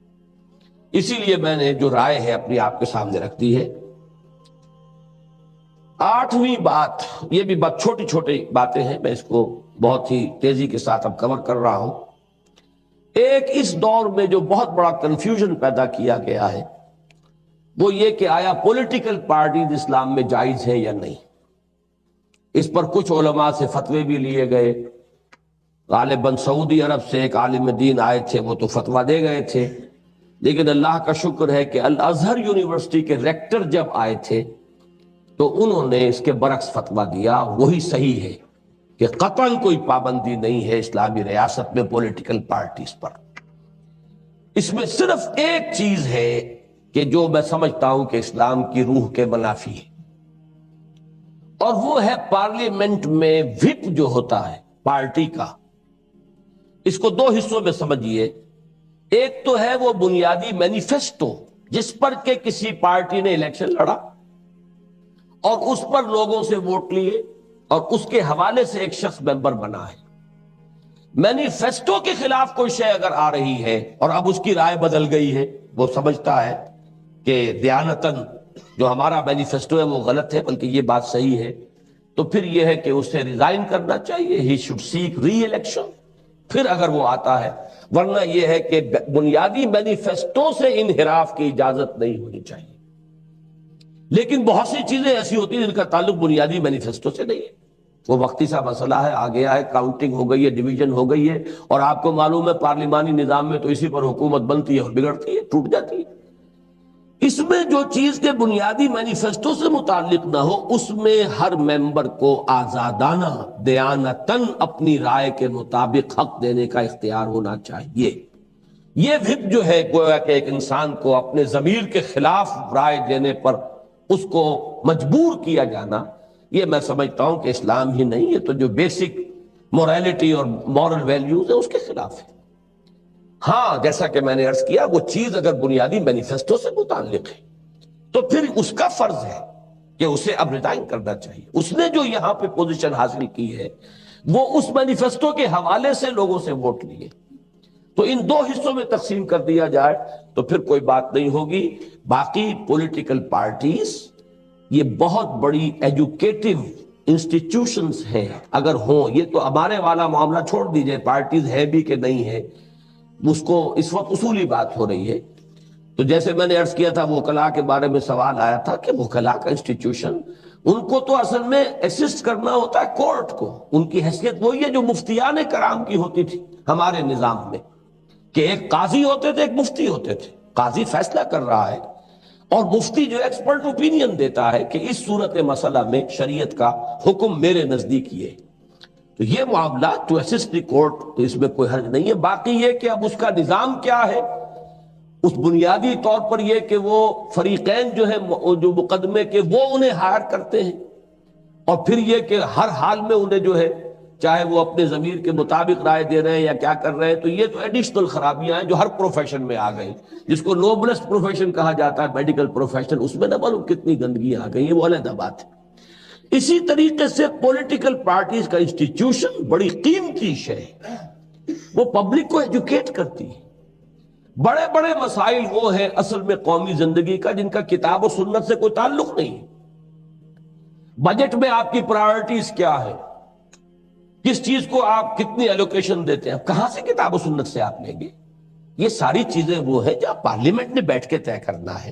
اسی لیے میں نے جو رائے ہے اپنی آپ کے سامنے رکھ دی ہے۔ 8ویں بات، یہ بھی بات چھوٹی چھوٹی باتیں ہیں، میں اس کو بہت ہی تیزی کے ساتھ اب کور کر رہا ہوں۔ ایک اس دور میں جو بہت بڑا کنفیوژن پیدا کیا گیا ہے وہ یہ کہ آیا پولیٹیکل پارٹیز اسلام میں جائز ہے یا نہیں۔ اس پر کچھ علماء سے فتوے بھی لیے گئے، غالباً سعودی عرب سے ایک عالم دین آئے تھے، وہ تو فتویٰ دے گئے تھے، لیکن اللہ کا شکر ہے کہ الازہر یونیورسٹی کے ریکٹر جب آئے تھے تو انہوں نے اس کے برعکس فتویٰ دیا، وہی صحیح ہے کہ قطعاً کوئی پابندی نہیں ہے اسلامی ریاست میں پولیٹیکل پارٹیز پر۔ اس میں صرف ایک چیز ہے کہ جو میں سمجھتا ہوں کہ اسلام کی روح کے منافی ہے، اور وہ ہے پارلیمنٹ میں وپ جو ہوتا ہے پارٹی کا۔ اس کو دو حصوں میں سمجھیے، ایک تو ہے وہ بنیادی مینیفیسٹو جس پر کہ کسی پارٹی نے الیکشن لڑا اور اس پر لوگوں سے ووٹ لیے اور اس کے حوالے سے ایک شخص ممبر بنا ہے۔ مینیفیسٹو کے خلاف کوئی شے اگر آ رہی ہے اور اب اس کی رائے بدل گئی ہے، وہ سمجھتا ہے کہ دیانتاً جو ہمارا مینیفیسٹو ہے وہ غلط ہے بلکہ یہ بات صحیح ہے، تو پھر یہ ہے کہ اسے ریزائن کرنا چاہیے، he should seek re election, پھر اگر وہ آتا ہے۔ ورنہ یہ ہے کہ بنیادی مینیفیسٹو سے انحراف کی اجازت نہیں ہونی چاہیے۔ لیکن بہت سی چیزیں ایسی ہوتی ہیں جن کا تعلق بنیادی مینیفیسٹو سے نہیں ہے، وہ وقتی سا مسئلہ ہے، آ گیا ہے، کاؤنٹنگ ہو گئی ہے، ڈویژن ہو گئی ہے، اور آپ کو معلوم ہے پارلیمانی نظام میں تو اسی پر حکومت بنتی ہے اور بگڑتی ہے، ٹوٹ جاتی ہے۔ اس میں جو چیز کے بنیادی مینیفیسٹو سے متعلق نہ ہو، اس میں ہر ممبر کو آزادانہ دیانتاً اپنی رائے کے مطابق حق دینے کا اختیار ہونا چاہیے۔ یہ وپ جو ہے گویا کہ ایک انسان کو اپنے ضمیر کے خلاف رائے دینے پر اس کو مجبور کیا جانا، یہ میں سمجھتا ہوں کہ اسلام ہی نہیں ہے تو جو بیسک موریلٹی اور مورل ویلیوز ہیں اس کے خلاف ہے۔ ہاں، جیسا کہ میں نے عرض کیا، وہ چیز اگر بنیادی مینیفیسٹو سے متعلق ہے تو پھر اس کا فرض ہے کہ اسے اب ریزائن کرنا چاہیے۔ اس نے جو یہاں پہ پوزیشن حاصل کی ہے وہ اس مینیفیسٹو کے حوالے سے لوگوں سے ووٹ لیے، تو ان دو حصوں میں تقسیم کر دیا جائے تو پھر کوئی بات نہیں ہوگی۔ باقی پولیٹیکل پارٹیز یہ بہت بڑی ایجوکیٹو انسٹیٹیوشنز ہیں، اگر ہوں، یہ تو ہمارے والا معاملہ چھوڑ دیجئے پارٹیز ہے بھی کہ نہیں ہے، اس کو اس وقت اصولی بات ہو رہی ہے۔ تو جیسے میں نے عرض کیا تھا وکلاء کے بارے میں سوال آیا تھا کہ وکلاء کا انسٹیٹیوشن، ان کو تو اصل میں اسسٹ کرنا ہوتا ہے کورٹ کو، ان کی حیثیت وہی ہے جو مفتیان کرام کی ہوتی تھی ہمارے نظام میں، کہ ایک قاضی ہوتے تھے، ایک مفتی ہوتے تھے۔ قاضی فیصلہ کر رہا ہے اور مفتی جو ایکسپرٹ اوپینین دیتا ہے کہ اس صورت مسئلہ میں شریعت کا حکم میرے نزدیک یہ ہے۔ تو یہ معاملہ ٹو اسسٹ دی کورٹ، تو اس میں کوئی حرج نہیں ہے۔ باقی یہ کہ اب اس کا نظام کیا ہے، اس بنیادی طور پر یہ کہ وہ فریقین جو ہیں جو مقدمے کے، وہ انہیں ہائر کرتے ہیں، اور پھر یہ کہ ہر حال میں انہیں جو ہے چاہے وہ اپنے ضمیر کے مطابق رائے دے رہے ہیں یا کیا کر رہے ہیں، تو یہ تو ایڈیشنل خرابیاں ہیں جو ہر پروفیشن میں آ گئی، جس کو نوبلسٹ پروفیشن کہا جاتا ہے میڈیکل پروفیشن، اس میں نہ معلوم کتنی گندگی آ گئی ہے، وہ علیحدہ بات ہے۔ اسی طریقے سے پولیٹیکل پارٹیز کا انسٹیٹیوشن بڑی قیمتی شے ہے، وہ پبلک کو ایجوکیٹ کرتی ہے۔ بڑے بڑے مسائل وہ ہیں اصل میں قومی زندگی کا جن کا کتاب و سنت سے کوئی تعلق نہیں۔ بجٹ میں آپ کی پرائورٹیز کیا ہے، کس چیز کو آپ کتنی ایلوکیشن دیتے ہیں، کہاں سے کتاب و سنت سے آپ لیں گے؟ یہ ساری چیزیں وہ ہیں جو پارلیمنٹ نے بیٹھ کے طے کرنا ہے۔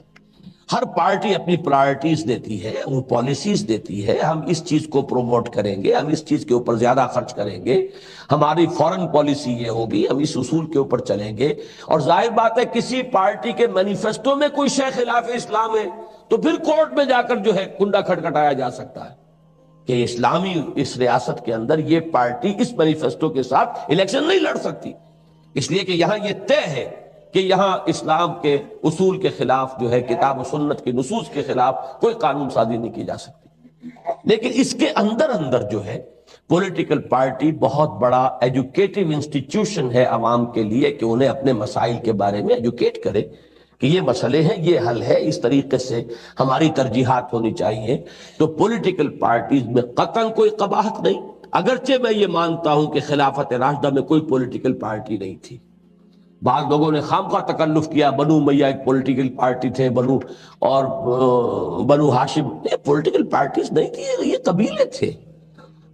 ہر پارٹی اپنی پرائورٹیز دیتی ہے، وہ پالیسیز دیتی ہے، ہم اس چیز کو پروموٹ کریں گے، ہم اس چیز کے اوپر زیادہ خرچ کریں گے، ہماری فورن پالیسی یہ ہوگی، ہم اس اصول کے اوپر چلیں گے۔ اور ظاہر بات ہے کسی پارٹی کے مینیفیسٹو میں کوئی شے خلاف اسلام ہے تو پھر کورٹ میں جا کر جو ہے کنڈا کھٹکھٹایا جا سکتا ہے کہ اسلامی اس ریاست کے اندر یہ پارٹی اس مینیفیسٹو کے ساتھ الیکشن نہیں لڑ سکتی، اس لیے کہ یہاں یہ طے ہے کہ یہاں اسلام کے اصول کے خلاف جو ہے کتاب و سنت کی نصوص کے خلاف کوئی قانون سازی نہیں کی جا سکتی۔ لیکن اس کے اندر اندر جو ہے پولیٹیکل پارٹی بہت بڑا ایجوکیٹو انسٹیٹیوشن ہے عوام کے لیے کہ انہیں اپنے مسائل کے بارے میں ایجوکیٹ کرے کہ یہ مسئلے ہیں، یہ حل ہے، اس طریقے سے ہماری ترجیحات ہونی چاہیے۔ تو پولیٹیکل پارٹیز میں قطعاً کوئی قباحت نہیں، اگرچہ میں یہ مانتا ہوں کہ خلافت راشدہ میں کوئی پولیٹیکل پارٹی نہیں تھی۔ بعض لوگوں نے خامخواہ تکلف کیا، بنو امیہ ایک پولیٹیکل پارٹی تھے، بنو ہاشم، یہ پولیٹیکل پارٹیز نہیں تھی، یہ قبیلے تھے،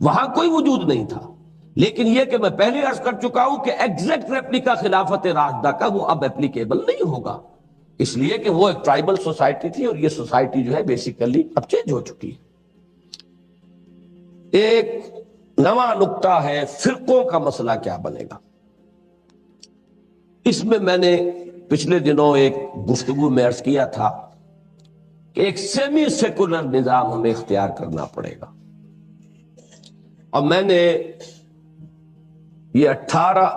وہاں کوئی وجود نہیں تھا۔ لیکن یہ کہ میں پہلے عرض کر چکا ہوں کہ ایگزیکٹ ریپلیکا خلافت راشدہ کا وہ اب اپلیکیبل نہیں ہوگا، اس لیے کہ وہ ایک ٹرائبل سوسائٹی تھی اور یہ سوسائٹی جو ہے بیسیکلی اب چینج ہو چکی ہے۔ ایک نواں نقطہ ہے فرقوں کا مسئلہ کیا بنے گا۔ اس میں نے پچھلے دنوں ایک گفتگو میں عرض کیا تھا کہ ایک سیمی سیکولر نظام ہمیں اختیار کرنا پڑے گا، اور میں نے یہ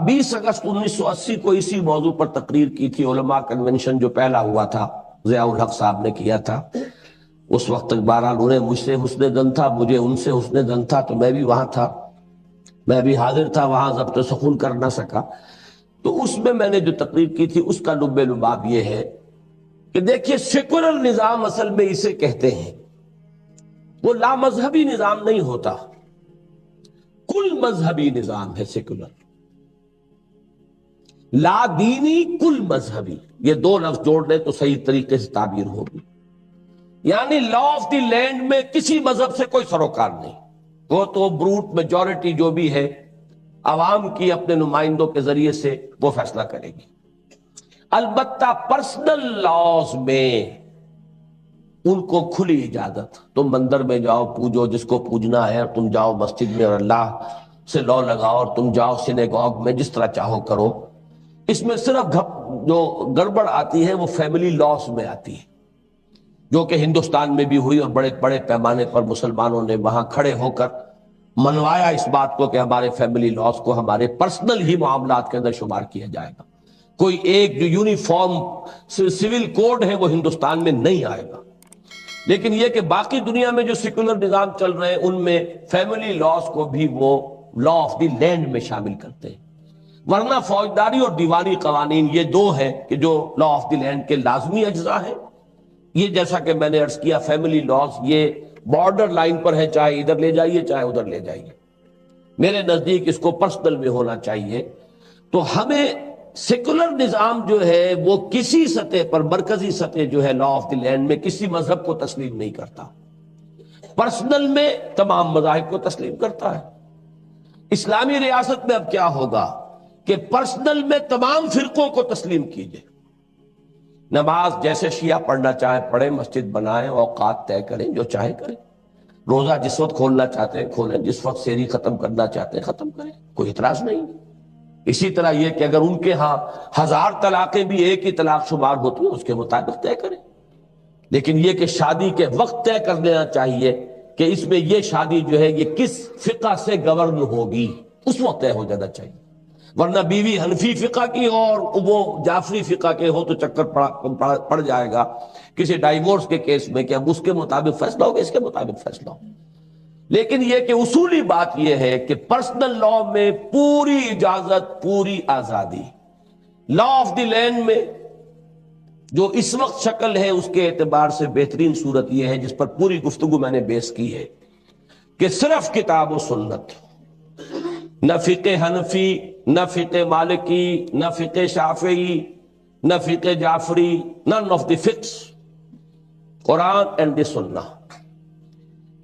20 اگست 1980 کو اسی موضوع پر تقریر کی تھی، علماء کنونشن جو پہلا ہوا تھا ضیاء الحق صاحب نے کیا تھا. اس وقت تک بہرحال انہیں مجھ سے حسن زن تھا، مجھے ان سے حسن زن تھا، تو میں بھی وہاں تھا، میں بھی حاضر تھا وہاں، ضبط سخون کر نہ سکا. تو اس میں نے جو تقریر کی تھی اس کا لب لباب یہ ہے کہ دیکھیے سیکولر نظام اصل میں اسے کہتے ہیں، وہ لا مذہبی نظام نہیں ہوتا، کل مذہبی نظام ہے سیکولر. لا دینی کل مذہبی، یہ دو لفظ جوڑ لیں تو صحیح طریقے سے تعبیر ہوگی. یعنی لا آف دی لینڈ میں کسی مذہب سے کوئی سروکار نہیں، وہ تو بروٹ میجورٹی جو بھی ہے عوام کی اپنے نمائندوں کے ذریعے سے وہ فیصلہ کرے گی. البتہ پرسنل لاز میں ان کو کھلی اجازت، تم مندر میں جاؤ پوجو جس کو پوجنا ہے، تم جاؤ مسجد میں اور اللہ سے لو لگاؤ، اور تم جاؤ سینیگوگ میں جس طرح چاہو کرو. اس میں صرف جو گڑبڑ آتی ہے وہ فیملی لاس میں آتی ہے، جو کہ ہندوستان میں بھی ہوئی اور بڑے بڑے پیمانے پر مسلمانوں نے وہاں کھڑے ہو کر منوایا اس بات کو کہ ہمارے فیملی لاس کو ہمارے پرسنل ہی معاملات کے اندر شمار کیا جائے گا. کوئی ایک جو یونیفارم سول کوڈ ہے وہ ہندوستان میں نہیں آئے گا. لیکن یہ کہ باقی دنیا میں جو سیکولر نظام چل رہے ہیں ان میں فیملی لاس کو بھی وہ لا آف دی لینڈ میں شامل کرتے ہیں. ورنہ فوجداری اور دیوانی قوانین یہ دو ہیں کہ جو لا آف دی لینڈ کے لازمی اجزاء ہیں. یہ جیسا کہ میں نے عرض کیا فیملی لاس یہ بارڈر لائن پر ہے، چاہے ادھر لے جائیے چاہے ادھر لے جائیے. میرے نزدیک اس کو پرسنل میں ہونا چاہیے. تو ہمیں سیکولر نظام جو ہے وہ کسی سطح پر، مرکزی سطح جو ہے لا آف دی لینڈ میں کسی مذہب کو تسلیم نہیں کرتا، پرسنل میں تمام مذاہب کو تسلیم کرتا ہے. اسلامی ریاست میں اب کیا ہوگا کہ پرسنل میں تمام فرقوں کو تسلیم کیجئے. نماز جیسے شیعہ پڑھنا چاہیں پڑھیں، مسجد بنائیں، اوقات طے کریں، جو چاہے کریں. روزہ جس وقت کھولنا چاہتے ہیں کھولیں، جس وقت سحری ختم کرنا چاہتے ہیں ختم کریں، کوئی اعتراض نہیں. اسی طرح یہ کہ اگر ان کے ہاں 1000 طلاقیں بھی ایک ہی طلاق شمار ہوتی ہیں اس کے مطابق طے کریں. لیکن یہ کہ شادی کے وقت طے کر دینا چاہیے کہ اس میں یہ شادی جو ہے یہ کس فقہ سے گورن ہوگی، اس وقت طے ہو جانا چاہیے. ورنہ بیوی حنفی فقہ کی اور وہ جعفری فقہ کے ہو تو چکر پڑ جائے گا کسی ڈائیورس کے کیس میں کہ اب اس کے مطابق فیصلہ ہوگا، اس کے مطابق فیصلہ ہوگا. لیکن یہ کہ اصولی بات یہ ہے کہ پرسنل لا میں پوری اجازت، پوری آزادی. لا آف دی لینڈ میں جو اس وقت شکل ہے اس کے اعتبار سے بہترین صورت یہ ہے جس پر پوری گفتگو میں نے بیس کی ہے کہ صرف کتاب و سنت، نہ فقہ حنفی، نہ فقہ مالکی، نہ فقہ شافعی، نہ فقہ Jafari, none of the fiqhs، Quran and the سنہ.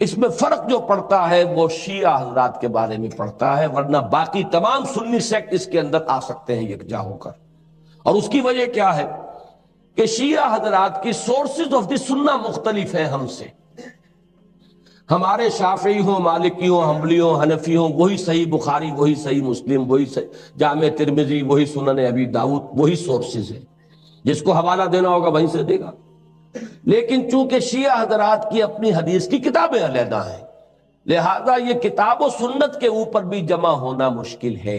اس میں فرق جو پڑتا ہے وہ شیعہ حضرات کے بارے میں پڑتا ہے، ورنہ باقی تمام سنی سیکٹ اس کے اندر آ سکتے ہیں یکجا ہو کر. اور اس کی وجہ کیا ہے کہ شیعہ حضرات کی سورسز آف دی سنہ مختلف ہیں ہم سے. ہمارے شافعی ہوں، مالکی ہوں، حنبلی ہوں، حنفی ہوں، وہی صحیح بخاری، وہی صحیح مسلم، وہی جامع ترمذی، وہی سنن ابی داؤد، وہی سورسز ہیں. جس کو حوالہ دینا ہوگا وہیں سے دے گا. لیکن چونکہ شیعہ حضرات کی اپنی حدیث کی کتابیں علیحدہ ہیں، لہذا یہ کتاب و سنت کے اوپر بھی جمع ہونا مشکل ہے.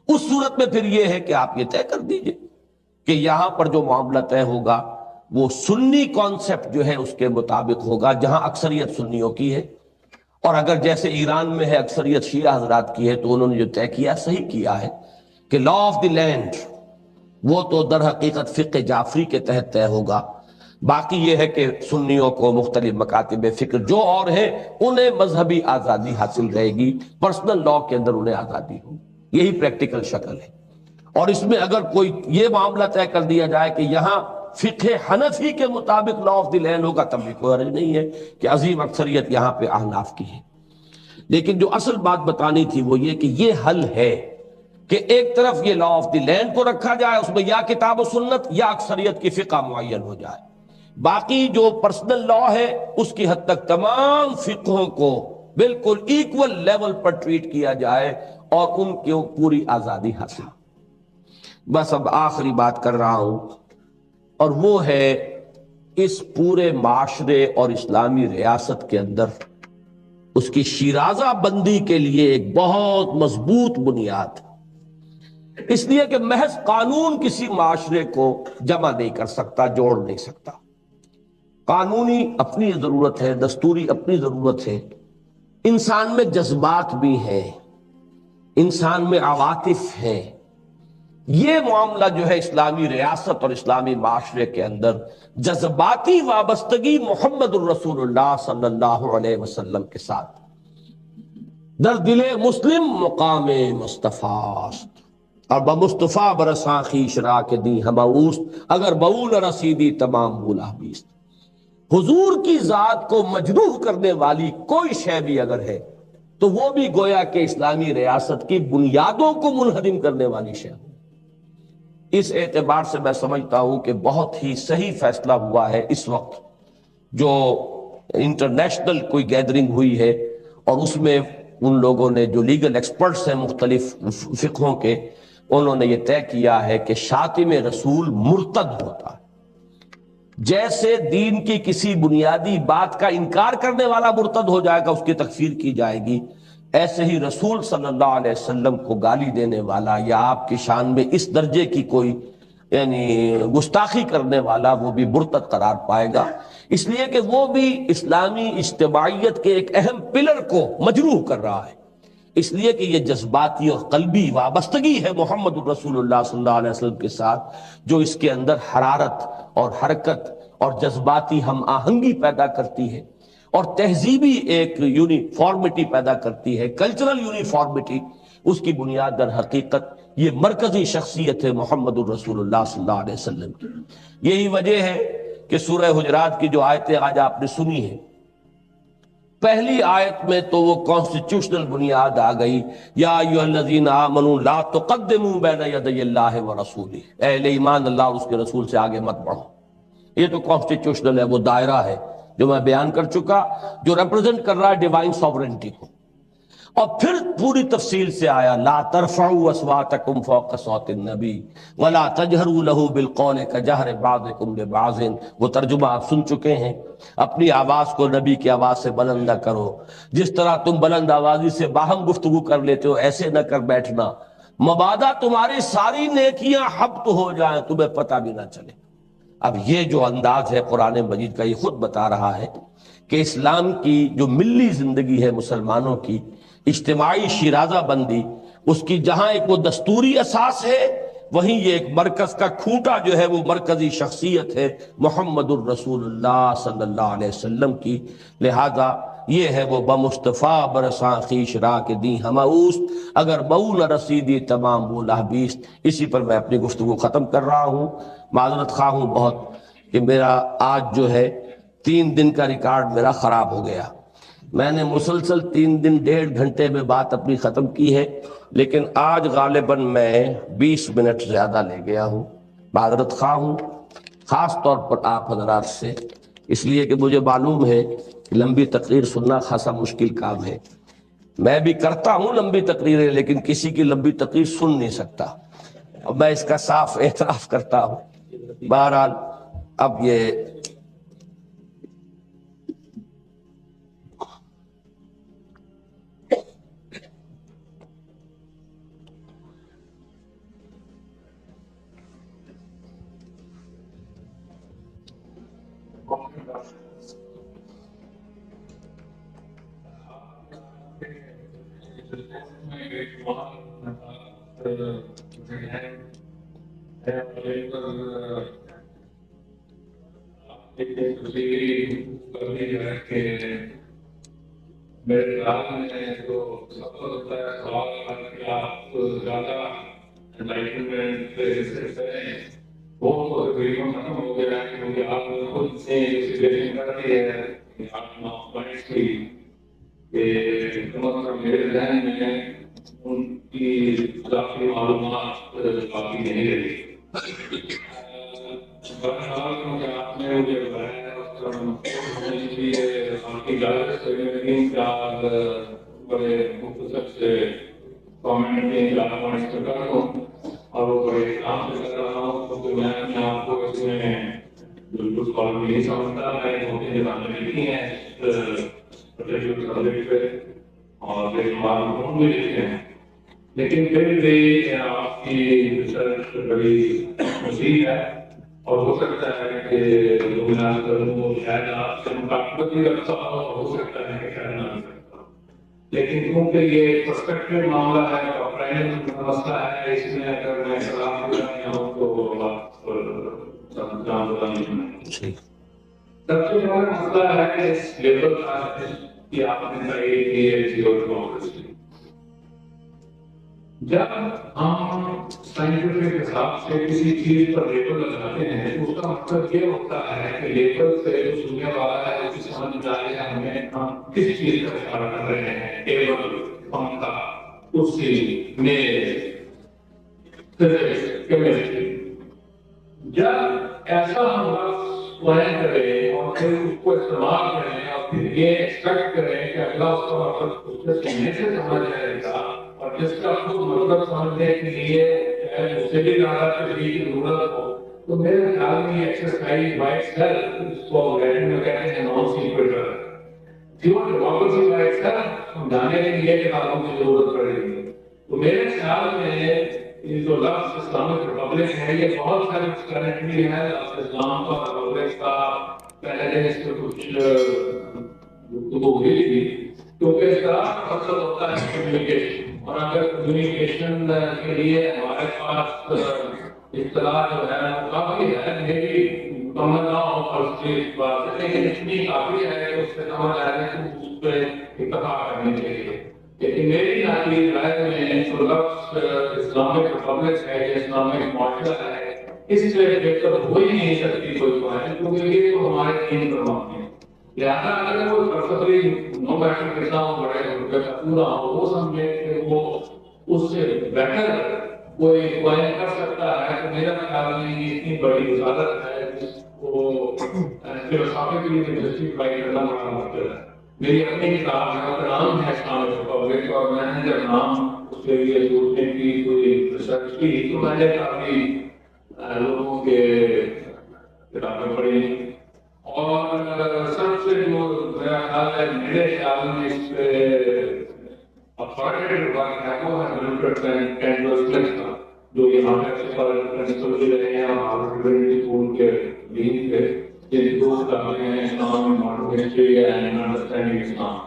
اس صورت میں پھر یہ ہے کہ آپ یہ طے کر دیجئے کہ یہاں پر جو معاملہ طے ہوگا وہ سنی کانسیپٹ جو ہے اس کے مطابق ہوگا، جہاں اکثریت سنیوں کی ہے. اور اگر جیسے ایران میں ہے اکثریت شیعہ حضرات کی ہے تو انہوں نے جو طے کیا صحیح کیا ہے کہ لا آف دی لینڈ وہ تو در حقیقت فقہ جعفری کے تحت طے ہوگا. باقی یہ ہے کہ سنیوں کو مختلف مکاتب فکر جو اور ہیں انہیں مذہبی آزادی حاصل رہے گی، پرسنل لا کے اندر انہیں آزادی ہوگی. یہی پریکٹیکل شکل ہے. اور اس میں اگر کوئی یہ معاملہ طے کر دیا جائے کہ یہاں فقہ حنفی کے مطابق لا آف دی لینڈ ہوگا تب بھی کوئی حرج نہیں ہے کہ عظیم اکثریت یہاں پہ احناف کی ہے. لیکن جو اصل بات بتانی تھی وہ یہ کہ یہ حل ہے کہ ایک طرف یہ لا آف دی لینڈ کو رکھا جائے، اس میں یا کتاب و سنت یا اکثریت کی فقہ معین ہو جائے. باقی جو پرسنل لا ہے اس کی حد تک تمام فقہوں کو بالکل ایکول لیول پر ٹریٹ کیا جائے اور ان کو پوری آزادی حاصل. بس اب آخری بات کر رہا ہوں اور وہ ہے اس پورے معاشرے اور اسلامی ریاست کے اندر اس کی شیرازہ بندی کے لیے ایک بہت مضبوط بنیاد اس لیے کہ محض قانون کسی معاشرے کو جمع نہیں کر سکتا، جوڑ نہیں سکتا۔ قانونی اپنی ضرورت ہے، دستوری اپنی ضرورت ہے، انسان میں جذبات بھی ہیں، انسان میں عواطف ہیں۔ یہ معاملہ جو ہے اسلامی ریاست اور اسلامی معاشرے کے اندر جذباتی وابستگی محمد الرسول اللہ صلی اللہ علیہ وسلم کے ساتھ، در دل مسلم مقام مصطفیٰ است، اور بمصطفیٰ برساں خویش را کے دی ہماوست، اگر بہو نہ رسیدی تمام بولا بیست۔ حضور کی ذات کو مجروح کرنے والی کوئی شے بھی اگر ہے تو وہ بھی گویا کہ اسلامی ریاست کی بنیادوں کو منہدم کرنے والی شے۔ اس اعتبار سے میں سمجھتا ہوں کہ بہت ہی صحیح فیصلہ ہوا ہے اس وقت جو انٹرنیشنل کوئی گیدرنگ ہوئی ہے، اور اس میں ان لوگوں نے جو لیگل ایکسپرٹس ہیں مختلف فقہوں کے، انہوں نے یہ طے کیا ہے کہ شاتم رسول مرتد ہوتا ہے۔ جیسے دین کی کسی بنیادی بات کا انکار کرنے والا مرتد ہو جائے گا، اس کی تکفیر کی جائے گی، ایسے ہی رسول صلی اللہ علیہ وسلم کو گالی دینے والا یا آپ کی شان میں اس درجے کی کوئی یعنی گستاخی کرنے والا وہ بھی مرتد قرار پائے گا، اس لیے کہ وہ بھی اسلامی اجتماعیت کے ایک اہم پلر کو مجروح کر رہا ہے۔ اس لیے کہ یہ جذباتی اور قلبی وابستگی ہے محمد الرسول اللہ صلی اللہ علیہ وسلم کے ساتھ، جو اس کے اندر حرارت اور حرکت اور جذباتی ہم آہنگی پیدا کرتی ہے، اور تہذیبی ایک یونیفارمٹی پیدا کرتی ہے، کلچرل یونیفارمٹی۔ اس کی بنیاد در حقیقت یہ مرکزی شخصیت ہے محمد الرسول اللہ صلی اللہ علیہ وسلم کی۔ یہی وجہ ہے کہ سورہ حجرات کی جو آیتیں آج آپ نے سنی ہیں، پہلی آیت میں تو وہ کانسٹیٹیوشنل بنیاد آ گئی، یا ایھا الذین آمنوا لا تقدموا بین یدی اللہ ورسولہ، اے اہل ایمان اللہ اور اس کے رسول سے آگے مت بڑھو۔ یہ تو کانسٹیٹیوشنل ہے، وہ دائرہ ہے جو میں بیان کر چکا، جو ریپرزینٹ کر رہا ہے ڈیوائن ساورنٹی کو۔ اور پھر پوری تفصیل سے آیا لا ترفعوا اصواتکم فوق صوت النبی ولا تجہروا لہ بالقول کجہر بعضکم لبعض۔ وہ ترجمہ آپ سن چکے ہیں، اپنی آواز کو نبی کی آواز سے بلند نہ کرو، جس طرح تم بلند آوازی سے باہم گفتگو کر لیتے ہو ایسے نہ کر بیٹھنا، مبادا تمہاری ساری نیکیاں حبط ہو جائیں تمہیں پتہ بھی نہ چلے۔ اب یہ جو انداز ہے قرآن مجید کا، یہ خود بتا رہا ہے کہ اسلام کی جو ملی زندگی ہے مسلمانوں کی، اجتماعی شیرازہ بندی، اس کی جہاں ایک وہ دستوری اساس ہے، وہیں یہ ایک مرکز کا کھوٹا جو ہے وہ مرکزی شخصیت ہے محمد الرسول اللہ صلی اللہ علیہ وسلم کی۔ لہذا یہ ہے وہ بمصطفیٰ برساں خویش را کے دی ہماوست، اگر بہو نہ رسیدی تمام بولا بیست۔ اسی پر میں اپنی گفتگو ختم کر رہا ہوں۔ معذرت خواہ ہوں بہت کہ میرا آج جو ہے 3 دن کا ریکارڈ میرا خراب ہو گیا۔ میں نے مسلسل 3 دن 1.5 گھنٹے میں بات اپنی ختم کی ہے، لیکن آج غالباً میں 20 منٹ زیادہ لے گیا ہوں۔ معذرت خواہ ہوں خاص طور پر آپ حضرات سے، اس لیے کہ مجھے معلوم ہے کہ لمبی تقریر سننا خاصا مشکل کام ہے۔ میں بھی کرتا ہوں لمبی تقریریں، لیکن کسی کی لمبی تقریر سن نہیں سکتا، اب میں اس کا صاف اعتراف کرتا ہوں۔ بہرحال اب یہ میرے خیال میں جو سب سے بڑا سوال ہے کہ آپ زیادہ انلائٹنمنٹ سے کریں، وہ تقریباً ختم ہو گیا ہے، کیونکہ آپ خود سے سچویشن کرتی ہے کہ آپ پوائنٹس کی کہ میرے ذہن میں ان کی کافی معلومات باقی نہیں رہی۔ بہرحال کیونکہ آپ نے مجھے بتایا آپ کی اجازت سے میں 3-4 بڑے مختصر سے کامنٹ میں 4 پوائنٹس کر دوں، اور وہ بڑے کام سے کر رہا ہوں کیونکہ میں اپنے آپ کو اس میں بالکل قابل نہیں سمجھتا۔ میں ممکن زبانیں لکھی ہیں پرٹیکولر سبجیکٹ پہ، اور ایک بار فون بھی لکھے ہیں، لیکن پھر بھی آپ کی ریسرچ بڑی وسیع ہے اور ہو سکتا ہے کہ جو میں آپ کروں شاید آپ سے مطابقت بھی رکھتا ہو سکتا ہے کہ شاید نہ رکھتا ہو، لیکن کیونکہ یہ پرسپیکٹو معاملہ ہے اور پرائم مسئلہ ہے، اس میں اگر میں سلام دے رہا ہوں تو آپ جان بتائیں۔ صحیح۔ سب سے بڑا مسئلہ ہے اس لیبل کا کہ آپ نے تعریف کی ہے زیرو ڈیموکریسی۔ جب ہم سائنٹیفک حساب سے کسی چیز پر لیبل لگاتے ہیں تو اس کا مطلب یہ ہوتا ہے کہ لیبل سے جو سننے والا ہے اس کی سمجھ میں آئے ہمیں ہم کس چیز کا اشارہ کر رہے ہیں، ٹیبل، پنکھا، کرسی، میز، فزکس، کیمسٹری۔ جب ایسا ہم لفظ پلان کریں اور پھر اس کو استعمال کریں اور پھر یہ ایکسپیکٹ کریں کہ اگلا اس کا مطلب اس سے سننے سے سمجھ جائے گا اور جس کا خود مطلب سمجھنے کے لیے اس سے بھی زیادہ تشریح کی ضرورت ہو، تو میرے خیال میں یہ ایکسرسائز بائی سیلف، اس کو انگریزی میں کہتے ہیں non secular, zero democracy by self سمجھانے کے لیے کتابوں کی ضرورت پڑے گی۔ تو میرے خیال میں یہ جو لفظ اسلامک ریپبلک ہے یہ بہت سارے کرنٹلی ہے، لفظ اسلام کا، ریپبلک کا، پہلے دن اس پہ کچھ گفتگو ہوئی تھی، کیونکہ اس طرح کا مقصد ہوتا ہے کمیونیکیشن، اور اگر کمیونیکیشن کے لیے ہمارے پاس اصطلاح جو ہے وہ کافی ہے، میری مکمل نہ ہو فرض کی بات ہے، لیکن اتنی کافی ہے کہ اس سے سمجھ آ رہے ہیں کہ اس پہ اتفاق کرنی چاہیے۔ لیکن میری ناقص رائے میں جو لفظ اسلامک ریپبلک ہے یا اسلامک معاشرہ ہے، اس سے بہتر ہو ہی نہیں سکتی کوئی بات، کیونکہ یہ تو ہمارے دین پر مبنی ہے۔ لہٰذا اگر کوئی فلسفی نو بیٹر کرنا ہو، بڑے روپے کا پورا ہو، وہ سمجھے کہ وہ اس سے بہتر کوئی قائم کر سکتا ہے، تو میرا خیال میں یہ اتنی بڑی وزارت ہے جس کو فلسفیکلی جسٹیفائی کرنا بڑا مشکل ہے۔ میری اپنی کتاب ہے، اس کا نام ہے اسلامک ریپبلک، اور میں نے جب نام اس کے لیے سوچنے کی کوئی ریسرچ کی تو میں نے کافی لوگوں کے کتابیں پڑھی، اور سب سے جو میرا خیال ہے، میرے خیال میں اس پہ اتھارٹیو ورک ہے وہ ہے ولفرڈ کینڈلر کا، جو یہاں پرنسپل بھی رہے ہیں ہارورڈ یونیورسٹی اسکول کے ڈین تھے، جن دو کتابیں ہیں اسلام ماڈرن ہسٹری اینڈ انڈرسٹینڈنگ اسلام،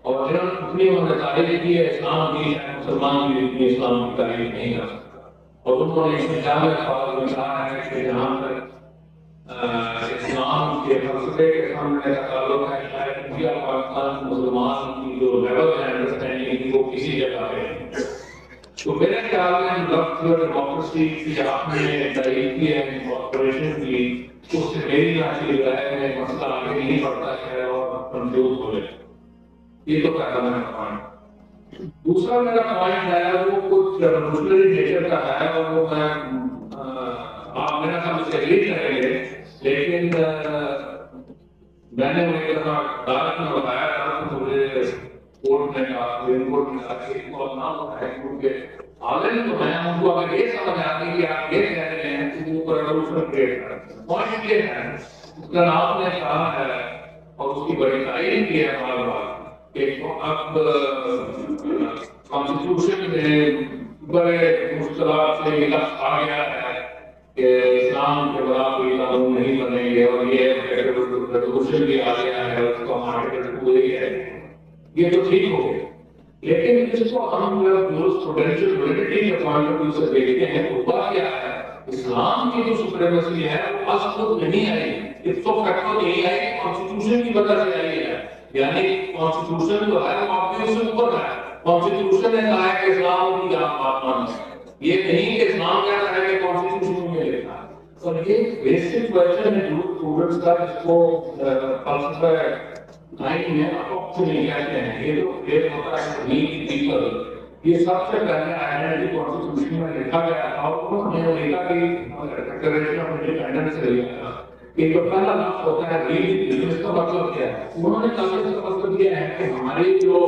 اور انہوں نے تعریف کی ہے اسلام کی، مسلمان بھی اتنی اسلام کی تعریف نہیں کر سکتا، اور انہوں نے اس میں جامع الفاظ میں کہا ہے کہ جہاں تک اسلام کے فلسفے کے سامنے کا تعلق ہے، شاید انڈیا پاکستان مسلمان کی جو لیول ہے انڈرسٹینڈنگ کی وہ کسی جگہ پہ نہیں۔ تو میرے خیال میں لفظ ڈیموکریسی کی آپ نے تعریف کی ہے، انکارپوریشن کی، اس سے میری ناقص رائے میں مسئلہ آگے نہیں بڑھتا ہے اور کنفیوز ہو جائے۔ یہ تو پہلا میرا پوائنٹ۔ دوسرا میرا پوائنٹ ہے وہ کچھ ریولوشنری نیچر کا ہے، اور وہ میں آپ میرا خیال سے ایگری کریں گے، لیکن میں نے انہیں کہا عدالت میں بتایا تھا کہ مجھے کورٹ نے کہا، سپریم کورٹ نے کہا کہ اس کو نہ اٹھائیں، کیونکہ عالم تو ہیں، ان کو اگر یہ سمجھ آتی کہ آپ یہ کہہ رہے ہیں کہ وہ ریولوشن کریٹ کر رہے ہیں۔ پوائنٹ یہ ہے، اس کا نام نے کہا ہے اور اس کی بڑی تعریف کی ہے بار بار کہ اب کانسٹیٹیوشن میں بڑے مشکلات سے یہ لفظ آ گیا ہے کہ اسلام کے خلاف کوئی قانون نہیں بنے گے، اور یہ ریولوشن بھی آ گیا ہے، اس کو آرٹیکل 2 ہی ہے۔ یہ تو ٹھیک ہو گیا، لیکن اس کو ہم جورسپروڈینشل ویلیڈیٹی کے پوائنٹ آف ویو سے دیکھتے ہیں، ہوا کیا ہے، اسلام کی جو سپریمیسی ہے وہ از خود نہیں آئی، اس کو فیکٹر نہیں آئی، کانسٹیٹیوشن کی وجہ سے آئی ہے، یعنی کانسٹیٹیوشن جو ہے وہ آپ کے سے اوپر ہے۔ کانسٹیٹیوشن نے کہا ہے کہ اسلام کی آپ بات مانیں، یہ نہیں کہ اسلام کہتا ہے کہ کانسٹیٹیوشن میں لکھا ہے۔ اور یہ بیسک کویسچن ہے جو اسٹوڈنٹس کا، جس کو فلسفہ نہیں ہے نہیں کہتے ہیں، یہ جو ایک ہوتا ہے نیڈ پیپل، یہ سب سے پہلے آئیڈینٹی کانسٹیٹیوشن میں لکھا گیا تھا، اور انہوں نے امریکہ کی ڈکلریشن آف انڈیپینڈنس سے لیا تھا کہ جو پہلا لفظ ہوتا ہے نیڈ، اس کا مطلب کیا ہے؟ انہوں نے کہا اس کا مطلب یہ ہے کہ ہماری جو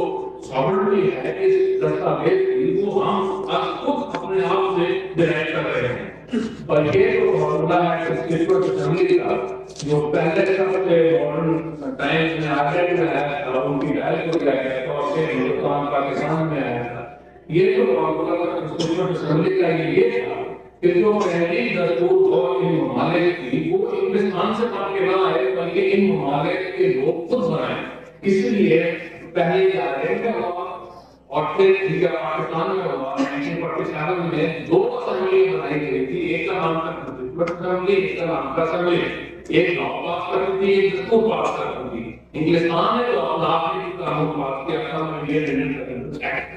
ساورنٹی ہے اس دستاویز کی وہ ہم خود اپنے آپ سے ڈرائیو کر رہے ہیں، اور یہ جو فارمولا ہے کنسٹیٹیوٹ اسمبلی کا جو پہلے سب سے ماڈرن ٹائمز میں آگے جو ہے ان کی ڈائل کو کیا گیا تو ہندوستان پاکستان میں آیا تھا، یہ تو کانسٹیٹیوشنل اسمبلی کا یہ تھا کہ جو پہلی دستور اور ان ممالک کی وہ ہندوستان سے بن کے نہ آئے بلکہ ان ممالک کے لوگ خود بنائے. اس لیے پہلے جارجیا میں ہوا اور پھر پاکستان میں ہوا 1947 میں 2 اسمبلیاں بنائی گئی تھی. ایک کا نام تھا کنسٹیٹیوشنل اسمبلی, ایک کا نام تھا اسمبلی. ایک لا پاس کرتی تھی, ایک دستور پاس کرتی تھی. انگلستان نے تو اپنا آخری قانون پاس کیا تھا انڈین ایکٹ,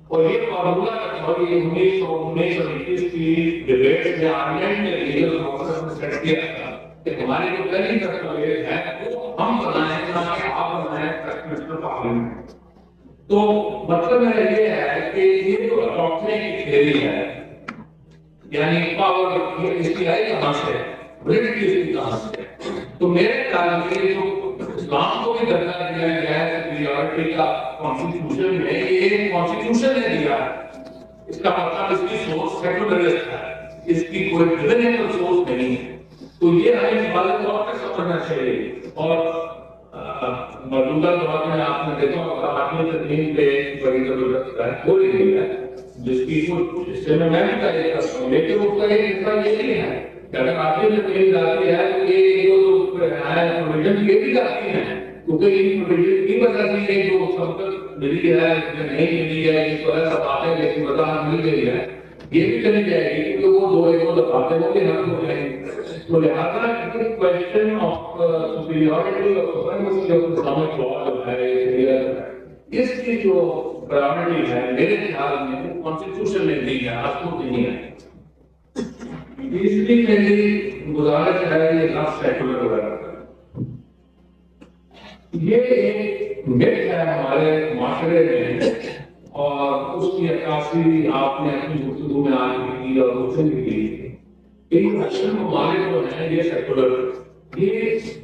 اور یہ فارمولہ اور یہ 1921 کی ڈیبیٹ میں آرگومنٹ نے لیگل پروسیس میں سیٹ کیا تھا کہ ہماری جو پہلی دستاویز ہے وہ ہم بنائیں نہ کہ آپ بنائیں کنسٹیٹیوشنل پارلیمنٹ. تو مطلب میرا یہ ہے کہ یہ جو اٹاکمی کی تھیوری ہے, یعنی پاور اس کی آئی کہاں سے, برٹش کہاں سے, تو میرے خیال میں جو اسلام کو بھی درجہ دیا گیا ہے سپیریورٹی کا کانسٹیٹیوشن میں, یہ کانسٹیٹیوشن نے دیا ہے. اس کا مطلب اس کی سورس سیکولرسٹ ہے, اس کی کوئی ڈیوینیبل سورس نہیں ہے. تو یہ ہمیں حفاظت طور پہ سمجھنا چاہیے. اور موجودہ دور میں آپ نے دیکھا ہوگا عالمی تدین پہ بڑی ضرورت ہو رہی ہے, جس کی کچھ حصے میں بھی تعریف کرتا ہوں, لیکن اس کا ایک حصہ یہ بھی ہے کہ اگر عالمی تدین جاتی ہے تو یہ جو پروویژن یہ بھی جاتی ہے, کیونکہ ان پروویژن کی وجہ سے یہ جو سبقت ملی ہے نہیں ملی ہے, اس وجہ سے باتیں لیکن وضاحت مل گئی ہے, یہ بھی چلی جائے گی کیونکہ وہ 2 دفعات وہ بھی حل ہو جائیں گے. تو لہٰذا کوشچن آف سپیریورٹی اور سپریمیسی آف اسلامک لا جو ہے اس کی جو پرائیورٹی ہے میرے خیال میں کانسٹیٹیوشن نے دی ہے, آپ کو نہیں ہے. تیسری میری گزارش ہے یہ لفظ سیکولر وغیرہ کا, یہ ایک مت ہے ہمارے معاشرے میں, اور اس کی عکاسی آپ نے اپنی گفتگو میں آج بھی کی اور روشن بھی کی کہ اکثر ممالک جو ہیں یہ سیکولر, یہ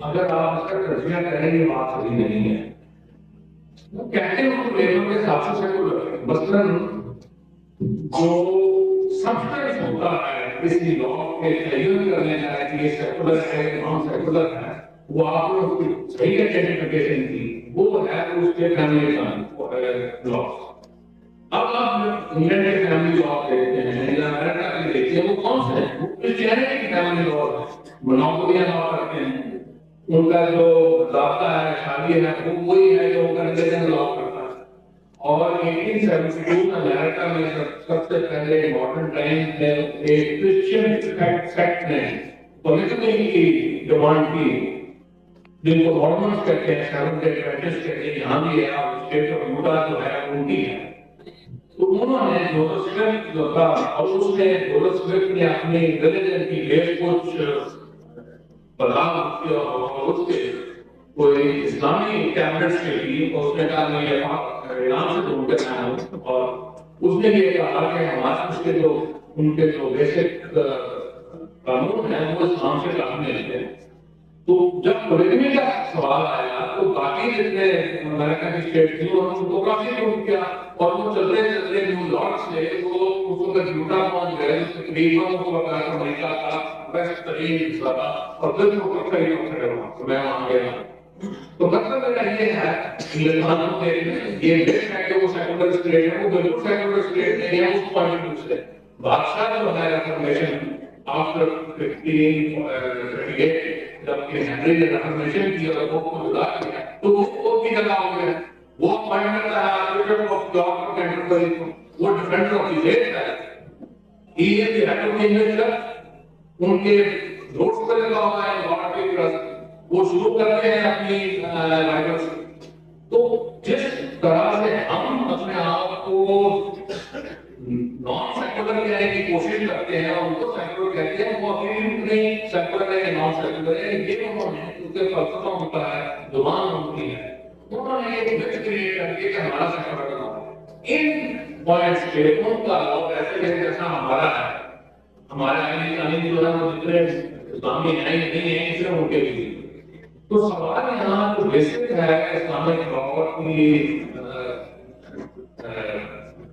اگر آپ اس کا تجزیہ کریں یہ بات صحیح نہیں ہے. وہ کہتے ہیں ان لیبل کے حساب سے سیکولر, مثلاً جو سبسٹنس ہوتا ہے کسی لا کے تعین کرنے کا کہ یہ سیکولر ہے نان سیکولر ہے, وہ آپ نے صحیح آئیڈینٹیفیکیشن کی, وہ ہے اس کے فیملی لا. اب آپ انگلینڈ کے فیملی لا دیکھتے ہیں یا امریکہ کے دیکھتے ہیں, وہ کون سے ہیں؟ وہ کرسچینٹی کی فیملی لا ہے, منوپولیاں لا کرتے ہیں, ان کا جو ضابطہ ہے شادی ہے وہ وہی ہے جو ریلیجن لا کرتا ہے. اور 1872 میں امریکہ میں سب سے پہلے ماڈرن ٹائم میں ایک کرسچین سیکٹ نے پولیٹیکلی کی ڈیمانڈ کی, جن کو مارمنس کہتے ہیں, سیونتھ ڈے ایڈوینٹسٹ کہتے ہیں, یہاں بھی ہے, اور اسٹیٹ آف یوٹا جو ہے ان کی ہے. تو انہوں نے جوزف سمتھ جو تھا, اور اس نے جوزف سمتھ نے اپنی ریلیجن کی بیس کچھ بدلاؤ کیا, اور اس کے کوئی اسلامی کیبنٹس کے لیے اس نے کہا میں ایران سے دور کرنا ہوں, اور اس نے یہ کہا کہ ہمارے ان کے جو بیسک قانون ہیں وہ اسلام سے کام لیتے ہیں. تو جب پولیگمی کا سوال آیا تو باقی جتنے امریکہ کی اسٹیٹ تھی انہوں نے ان کو کافی دور کیا, اور وہ چلتے چلتے نیو یارک سے وہ اس وقت یوٹا پہنچ گئے, تقریباً اس وقت امریکہ کا بیسٹ ترین حصہ تھا, اور پھر وہ کئی کھڑے ہوا تو میں وہاں گیا. تو مطلب میرا یہ ہے ہندوستان کے یہ بیسٹ ہے کہ وہ سیکولر اسٹیٹ ہے, وہ بالکل سیکولر اسٹیٹ نہیں ہے اس پوائنٹ آف ویو سے. بادشاہ جو ہے ریفارمیشن آفٹر 1538 جب کہ ہنری نے ریفارمیشن کیا اور وہ جدا کیا تو وہ بھی جگہ ہو گیا, وہ اپوائنٹمنٹ ہے آرکیٹیکٹ آف یارک کینٹربری کو, وہ ڈیفینڈر آف دی فیتھ ہے, he is the head of the English church. ان کے روڈس پہ لگا ہوا ہے لارڈ کی ٹرسٹ, وہ شروع کرتے ہیں اپنی رائٹرز. تو جس طرح سے ہم اپنے آپ کو نان سیکولر کہنے کی کوشش کرتے ہیں اور ان کو سیکولر کہتے ہیں, وہ اپنی نہیں سیکولر ہے نان سیکولر ہے, یہ انہوں نے کیونکہ فلسفہ ہوتا ہے, زبان ہوتی ہے, انہوں نے ایک مکس کریٹ کر کے کہ ہمارا سیکولر لا ہے. ان پوائنٹس پہ ان کا لا ایسے ہے جیسا ہمارا ہے. ہمارے آئین جو ہے وہ جتنے اسلامی آئین نہیں ہیں اس میں ان کے بھی. تو سوال یہاں جو بیسک ہے اسلامک لا کی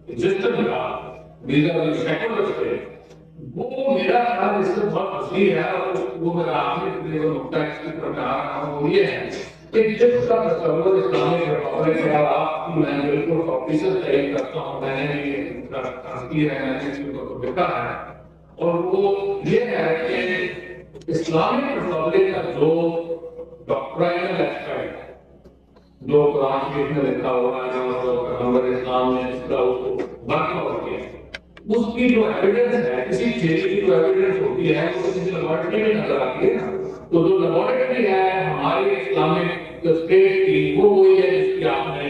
ایگزسٹنس کا ویزا سیکولر سے, وہ میرا خیال اس سے بہت وسیع ہے, اور وہ میرا آخری تقریباً نقطہ اس کی طرف آ رہا ہوں وہ یہ ہے کہ جس کا تصور اسلامک ریپبلک ہے، آپ میں بالکل آفیسر تعین کرتا ہوں، میں نے بھی کی ہے، میں نے اس کو لکھا ہے، اور وہ یہ ہے کہ اسلامک ریپبلک کا جو ڈاکٹرائنل ایسپیکٹ ہے، جو قرآن شریف میں لکھا ہوا ہے اور پیغمبر اسلام نے اس کا ورک آؤٹ کیا ہے، اس کی جو ایویڈنس ہے، کسی چیز کی جو ایویڈنس ہوتی ہے وہ کسی لیبارٹری میں نظر آتی ہے نا، تو جو لیبارٹری ہے ہماری اسلامک اسٹیٹ کی، وہ وہی ہے جس کی آپ نے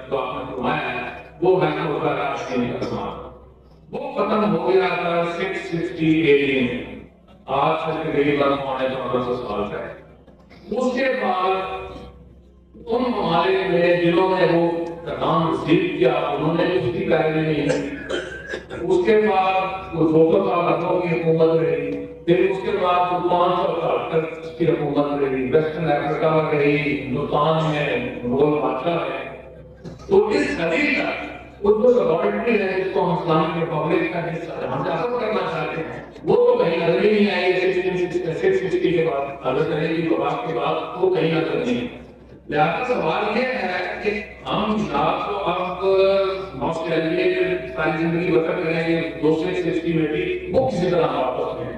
فرمایا ہے، وہ محکمہ وزارت تشکیل کا سامان وہ ختم ہو گیا تھا 660 AD میں، آج سے تقریباً 1400 سال پہلے۔ اس کے بعد ان ممالک میں جنہوں نے وہ پیغام رسید کیا، انہوں نے اس کی پیروی نہیں کی۔ اس کے بعد وہ 200 سال اربوں کی حکومت رہی، پھر اس کے بعد وہ 500 سال تک کی حکومت رہی، ویسٹرن افریقہ میں رہی، ہندوستان میں مغل بادشاہ رہے۔ تو اس صدی تک وہ جو لیبارٹری ہے جس کو ہم اسلامک ریپبلک کا حصہ ہم حاصل کرنا چاہتے ہیں، وہ تو کہیں نظر ہی نہیں آئی 660 کے بعد، حضرت علی کی وفات کے بعد وہ کہیں نظر نہیں آئی۔ لہٰذا سوال یہ ہے کہ ہم یا تو اب نوسٹیلجیا ساری زندگی بسر کریں گے دوسرے سسٹم میں بھی وہ کسی طرح واپس ہیں،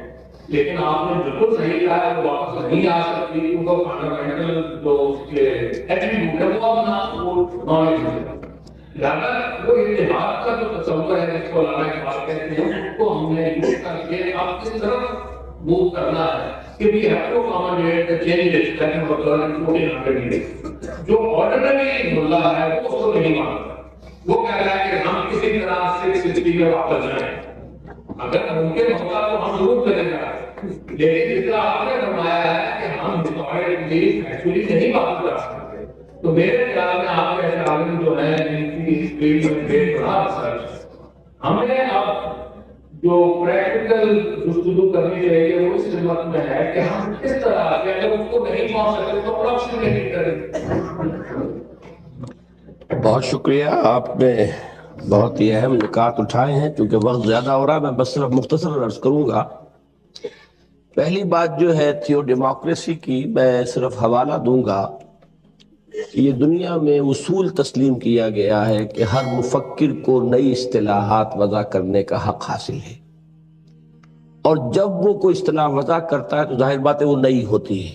لیکن آپ نے بالکل صحیح کہا ہے وہ واپس نہیں آ سکتی، کیونکہ فنڈامنٹل جو اس کے ایٹریبیوٹ ہے وہ اب وہ نالج ہے۔ لہٰذا وہ اتحاد کا جو تصور ہے جس کو علامہ اقبال کہتے ہیں، اس کو ہم نے یوز کر کے اب کس طرف موو کرنا ہے کہ we have to accommodate the changes that have occurred in 1400 years۔ جو آرڈنری ملا ہے وہ اس کو نہیں مانتا، وہ کہہ رہا ہے کہ ہم کسی طرح 660 میں واپس جائیں، اگر ممکن ہوگا تو ہم ضرور کریں گے، لیکن جس طرح آپ نے فرمایا ہے کہ ہم ہسٹوریکلی ایکچولی نہیں واپس جا سکتے، تو میرے خیال میں آپ جیسے عالم جو ہیں جن کی اس فیلڈ میں بے بڑا ریسرچ، ہمیں اب جو پریکٹیکل گفتگو کرنی چاہیے وہ اس خدمت میں ہے کہ ہم کس طرح سے اگر اس کو نہیں پہنچ سکتے تو اپروکسیمیٹ کریں۔ بہت شکریہ، آپ نے بہت ہی اہم نکات اٹھائے ہیں۔ چونکہ وقت زیادہ ہو رہا ہے، میں بس صرف مختصر عرض کروں گا۔ پہلی بات جو ہے تھیو ڈیموکریسی کی، میں صرف حوالہ دوں گا کہ یہ دنیا میں اصول تسلیم کیا گیا ہے کہ ہر مفکر کو نئی اصطلاحات وضع کرنے کا حق حاصل ہے، اور جب وہ کوئی اصطلاح وضع کرتا ہے تو ظاہر بات ہے وہ نئی ہوتی ہے،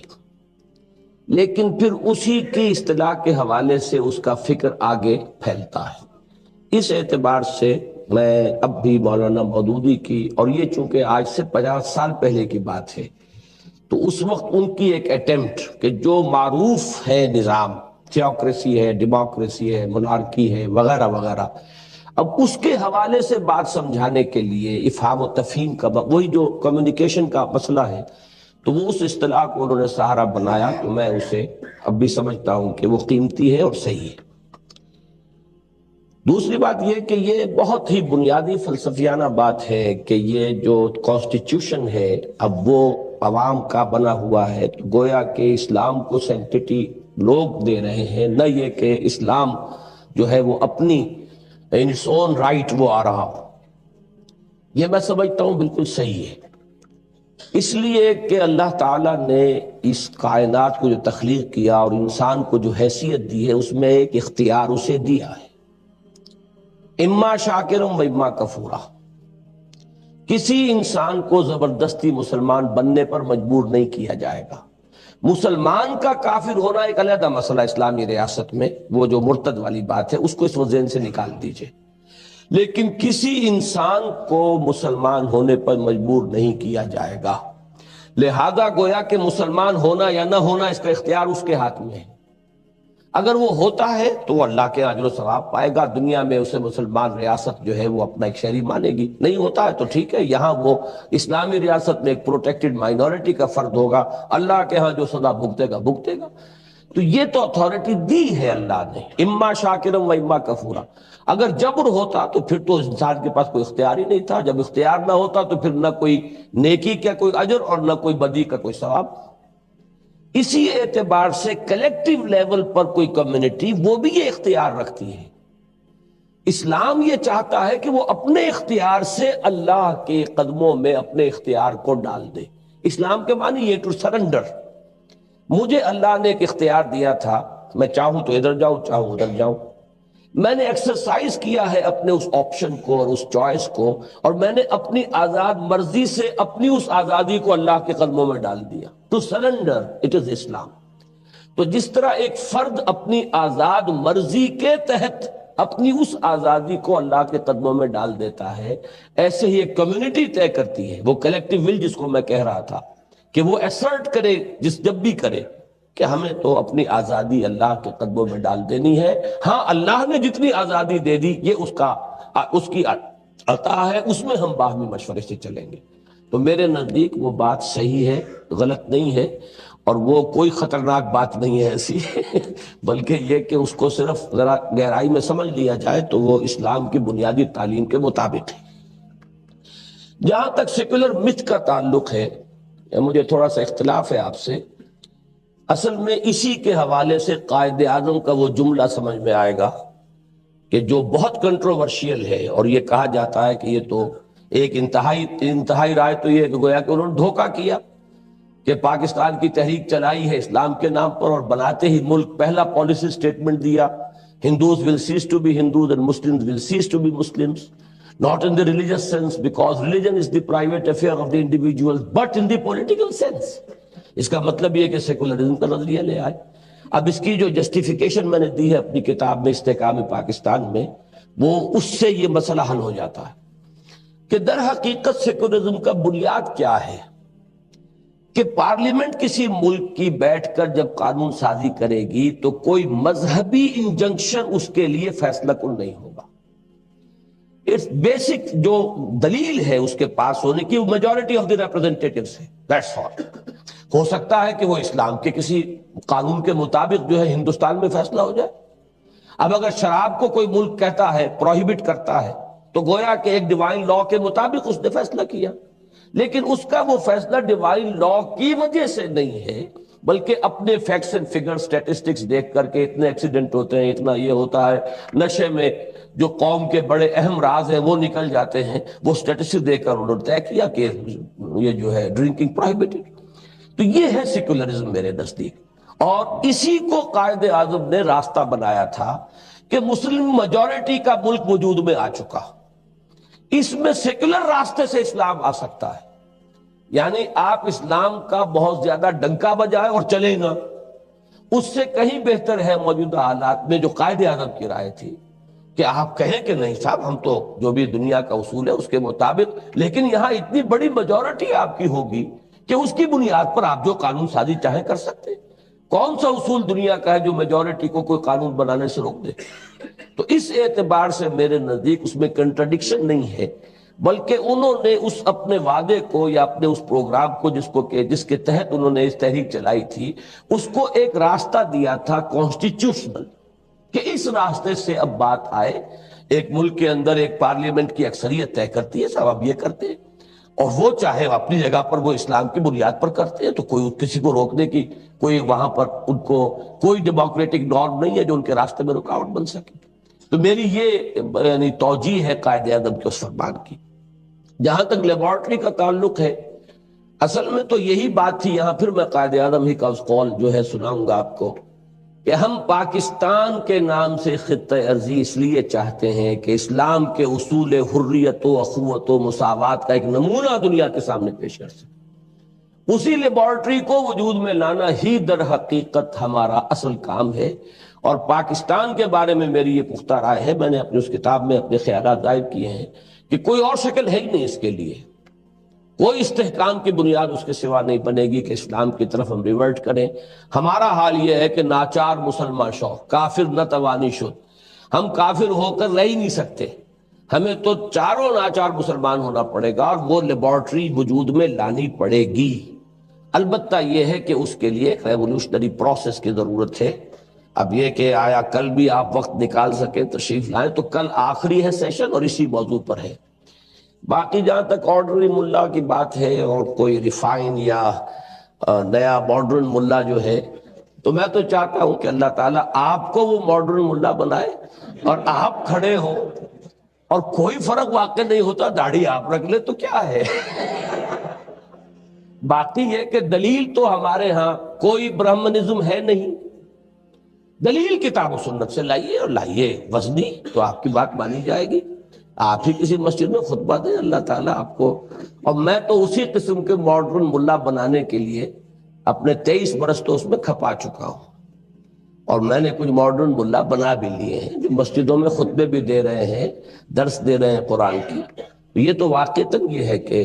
لیکن پھر اسی کی اصطلاح کے حوالے سے اس کا فکر آگے پھیلتا ہے۔ اس اعتبار سے میں اب بھی مولانا مودودی کی، اور یہ چونکہ آج سے 50 سال پہلے کی بات ہے، تو اس وقت ان کی ایک اٹیمپٹ کہ جو معروف ہے نظام، تھیوکریسی ہے، ڈیموکریسی ہے، مونارکی ہے، وغیرہ وغیرہ، اب اس کے حوالے سے بات سمجھانے کے لیے افہام و تفہیم کا وہی جو کمیونیکیشن کا مسئلہ ہے، تو وہ اس اصطلاح کو انہوں نے سہارا بنایا، تو میں اسے اب بھی سمجھتا ہوں کہ وہ قیمتی ہے اور صحیح ہے۔ دوسری بات یہ کہ یہ بہت ہی بنیادی فلسفیانہ بات ہے کہ یہ جو کانسٹیٹیوشن ہے اب وہ عوام کا بنا ہوا ہے، تو گویا کہ اسلام کو سینکٹیٹی لوگ دے رہے ہیں، نہ یہ کہ اسلام جو ہے وہ اپنی ان اٹس اون رائٹ وہ آ رہا ہو۔ یہ میں سمجھتا ہوں بالکل صحیح ہے، اس لیے کہ اللہ تعالیٰ نے اس کائنات کو جو تخلیق کیا اور انسان کو جو حیثیت دی ہے، اس میں ایک اختیار اسے دیا ہے، اما شاکرم و اما کفورا۔ کسی انسان کو زبردستی مسلمان بننے پر مجبور نہیں کیا جائے گا۔ مسلمان کا کافر ہونا ایک علیحدہ مسئلہ اسلامی ریاست میں، وہ جو مرتد والی بات ہے اس کو اس ذہن سے نکال دیجئے، لیکن کسی انسان کو مسلمان ہونے پر مجبور نہیں کیا جائے گا۔ لہذا گویا کہ مسلمان ہونا یا نہ ہونا اس کا اختیار اس کے ہاتھ میں ہے۔ اگر وہ ہوتا ہے تو وہ اللہ کے اجر و ثواب پائے گا، دنیا میں اسے مسلمان ریاست جو ہے وہ اپنا ایک شہری مانے گی، نہیں ہوتا ہے تو ٹھیک ہے، یہاں وہ اسلامی ریاست میں ایک پروٹیکٹڈ مائنورٹی کا فرد ہوگا، اللہ کے ہاں جو سزا بھگتے گا بھگتے گا۔ تو یہ تو اتھارٹی دی ہے اللہ نے، اما شاکرم و اما کفورا۔ اگر جبر ہوتا تو پھر تو انسان کے پاس کوئی اختیار ہی نہیں تھا، جب اختیار نہ ہوتا تو پھر نہ کوئی نیکی کا کوئی اجر اور نہ کوئی بدی کا کوئی ثواب۔ اسی اعتبار سے کلیکٹیو لیول پر کوئی کمیونٹی وہ بھی یہ اختیار رکھتی ہے۔ اسلام یہ چاہتا ہے کہ وہ اپنے اختیار سے اللہ کے قدموں میں اپنے اختیار کو ڈال دے۔ اسلام کے معنی یہ ٹو سرنڈر، مجھے اللہ نے ایک اختیار دیا تھا، میں چاہوں تو ادھر جاؤں، چاہوں ادھر جاؤں۔ میں نے ایکسرسائز کیا ہے اپنے اس آپشن کو اور اس چوائس کو، اور میں نے اپنی آزاد مرضی سے اپنی اس آزادی کو اللہ کے قدموں میں ڈال دیا۔ ٹو سرنڈر اٹ از اسلام۔ تو جس طرح ایک فرد اپنی آزاد مرضی کے تحت اپنی اس آزادی کو اللہ کے قدموں میں ڈال دیتا ہے، ایسے ہی ایک کمیونٹی طے کرتی ہے، وہ کلیکٹیو ول جس کو میں کہہ رہا تھا، کہ وہ ایسرٹ کرے جب بھی کرے کہ ہمیں تو اپنی آزادی اللہ کے قدموں میں ڈال دینی ہے۔ ہاں اللہ نے جتنی آزادی دے دی یہ اس کی عطا ہے، اس میں ہم باہمی مشورے سے چلیں گے۔ تو میرے نزدیک وہ بات صحیح ہے، غلط نہیں ہے، اور وہ کوئی خطرناک بات نہیں ہے ایسی بلکہ یہ کہ اس کو صرف ذرا گہرائی میں سمجھ لیا جائے تو وہ اسلام کی بنیادی تعلیم کے مطابق ہے۔ جہاں تک سیکولر متھ کا تعلق ہے، مجھے تھوڑا سا اختلاف ہے آپ سے۔ اصل میں اسی کے حوالے سے قائد اعظم کا وہ جملہ سمجھ میں آئے گا کہ جو بہت کنٹروورشیل ہے، اور یہ کہا جاتا ہے کہ یہ تو ایک انتہائی رائے تو یہ گویا کہ انہوں نے دھوکہ کیا کہ پاکستان کی تحریک چلائی ہے اسلام کے نام پر، اور بناتے ہی ملک پہلا پالیسی سٹیٹمنٹ دیا، Hindus will cease to be Hindus and Muslims will cease to be Muslims, not in the religious sense because religion is the private affair of the individuals, but in the political sense۔ اس کا مطلب یہ کہ secularism کا نظریہ لے آئے۔ اب اس کی جو جسٹیفیکیشن میں نے دی ہے اپنی کتاب میں استحکام پاکستان میں، وہ اس سے یہ مسئلہ حل ہو جاتا ہے کہ در حقیقت سیکولرزم کا بنیاد کیا ہے کہ پارلیمنٹ کسی ملک کی بیٹھ کر جب قانون سازی کرے گی تو کوئی مذہبی انجنکشن اس کے لیے فیصلہ کن نہیں ہوگا۔ اس بیسک جو دلیل ہے اس کے پاس ہونے کی، وہ میجورٹی آف دی ریپرزنٹیٹیوز ہے، دیٹس آل۔ ہو سکتا ہے کہ وہ اسلام کے کسی قانون کے مطابق جو ہے ہندوستان میں فیصلہ ہو جائے۔ اب اگر شراب کو کوئی ملک کہتا ہے، پروہیبٹ کرتا ہے، تو گویا کہ ایک ڈیوائن لا کے مطابق اس نے فیصلہ کیا، لیکن اس کا وہ فیصلہ ڈیوائن لا کی وجہ سے نہیں ہے، بلکہ اپنے فیکٹس اینڈ فگر سٹیٹسٹکس دیکھ کر کے اتنے ایکسیڈنٹ ہوتے ہیں، اتنا یہ ہوتا ہے، نشے میں جو قوم کے بڑے اہم راز ہیں وہ نکل جاتے ہیں، وہ سٹیٹسٹکس دیکھ کر انہوں نے طے کیا کہ یہ جو ہے ڈرنکنگ پروہیبٹڈ۔ تو یہ ہے سیکولرزم میرے نزدیک، اور اسی کو قائد اعظم نے راستہ بنایا تھا کہ مسلم میجورٹی کا ملک وجود میں آ چکا، اس میں سیکولر راستے سے اسلام آ سکتا ہے، یعنی آپ اسلام کا بہت زیادہ ڈنکا بجائے اور چلے گا۔ اس سے کہیں بہتر ہے موجودہ حالات میں جو قائد اعظم کی رائے تھی کہ آپ کہیں کہ نہیں صاحب ہم تو جو بھی دنیا کا اصول ہے اس کے مطابق، لیکن یہاں اتنی بڑی میجورٹی آپ کی ہوگی کہ اس کی بنیاد پر آپ جو قانون سازی چاہیں کر سکتے۔ کون سا اصول دنیا کا ہے جو میجورٹی کو کوئی قانون بنانے سے روک دے؟ تو اس اعتبار سے میرے نزدیک اس میں کنٹرڈکشن نہیں ہے، بلکہ انہوں نے اس اپنے وعدے کو یا اپنے اس پروگرام کو جس کے تحت انہوں نے اس تحریک چلائی تھی، اس کو ایک راستہ دیا تھا کانسٹیٹیوشنل، کہ اس راستے سے اب بات آئے۔ ایک ملک کے اندر ایک پارلیمنٹ کی اکثریت طے کرتی ہے صاحب اب یہ کرتے ہیں، اور وہ چاہے اپنی جگہ پر وہ اسلام کی بنیاد پر کرتے ہیں، تو کوئی کسی کو روکنے کی کوئی وہاں پر ان کو کوئی ڈیموکریٹک نارم نہیں ہے جو ان کے راستے میں رکاوٹ بن سکے۔ تو میری یہ یعنی توجیہ ہے قائد اعظم کے اس فرمان کی۔ جہاں تک لیبارٹری کا تعلق ہے، اصل میں تو یہی بات تھی، یہاں پھر میں قائد اعظم ہی کا اس قول جو ہے سناؤں گا آپ کو، کہ ہم پاکستان کے نام سے خطہ ارضی اس لیے چاہتے ہیں کہ اسلام کے اصول حریت و اخوت و مساوات کا ایک نمونہ دنیا کے سامنے پیش کر سکیں۔ اسی لیبارٹری کو وجود میں لانا ہی در حقیقت ہمارا اصل کام ہے، اور پاکستان کے بارے میں میری یہ پختہ رائے ہے، میں نے اپنی اس کتاب میں اپنے خیالات ظاہر کیے ہیں کہ کوئی اور شکل ہے ہی نہیں اس کے لیے، کوئی استحکام کی بنیاد اس کے سوا نہیں بنے گی کہ اسلام کی طرف ہم ریورٹ کریں۔ ہمارا حال یہ ہے کہ ناچار مسلمان شوق کافر نہ توانی شد، ہم کافر ہو کر رہ ہی نہیں سکتے، ہمیں تو چاروں ناچار مسلمان ہونا پڑے گا، اور وہ لیبارٹری وجود میں لانی پڑے گی۔ البتہ یہ ہے کہ اس کے لیے ایک ریولوشنری پروسیس کی ضرورت ہے۔ اب یہ کہ آیا کل بھی آپ وقت نکال سکیں تشریف لائیں، تو کل آخری ہے سیشن اور اسی موضوع پر ہے۔ باقی جہاں تک آرڈنری ملا کی بات ہے اور کوئی ریفائن یا نیا ماڈرن ملا جو ہے، تو میں تو چاہتا ہوں کہ اللہ تعالیٰ آپ کو وہ ماڈرن ملا بنائے اور آپ کھڑے ہو، اور کوئی فرق واقع نہیں ہوتا، داڑھی آپ رکھ لے تو کیا ہے۔ باقی یہ کہ دلیل تو ہمارے ہاں کوئی برہمنزم ہے نہیں، دلیل کتاب و سنت سے لائیے، اور لائیے وزنی، تو آپ کی بات مانی جائے گی۔ آپ ہی کسی مسجد میں خطبہ دیں، اللہ تعالیٰ آپ کو۔ اور میں تو اسی قسم کے ماڈرن ملا بنانے کے لیے اپنے 23 برس تو اس میں کھپا چکا ہوں، اور میں نے کچھ ماڈرن ملا بنا بھی لیے ہیں جو مسجدوں میں خطبے بھی دے رہے ہیں، درس دے رہے ہیں قرآن کی۔ یہ تو واقعتاً یہ ہے کہ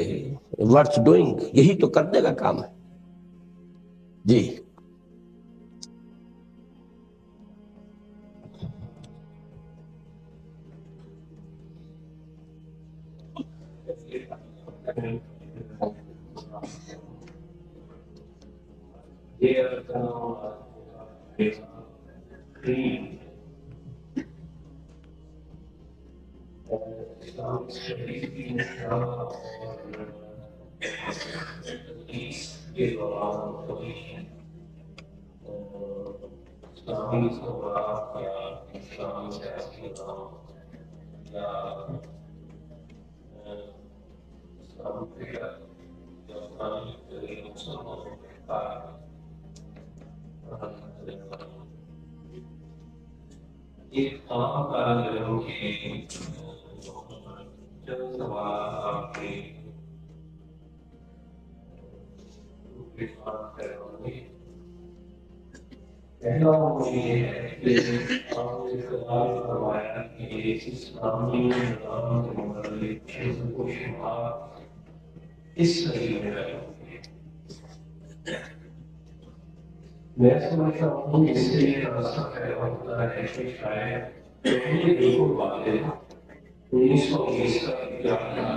ورتھ ڈوئنگ، یہی تو کرنے کا کام ہے۔ جی پہلا وہ یہ ہے کہ آپ نے سوال فرمایا کہ اسلامی نظام کے متعلق شبہ و شبہات اس صحیح میں رہے۔ میں سمجھتا ہوں اس سے یہ راستہ پیدا ہوتا ہے کہ شاید پہلے بالکل واضح 1920 کا اقتدار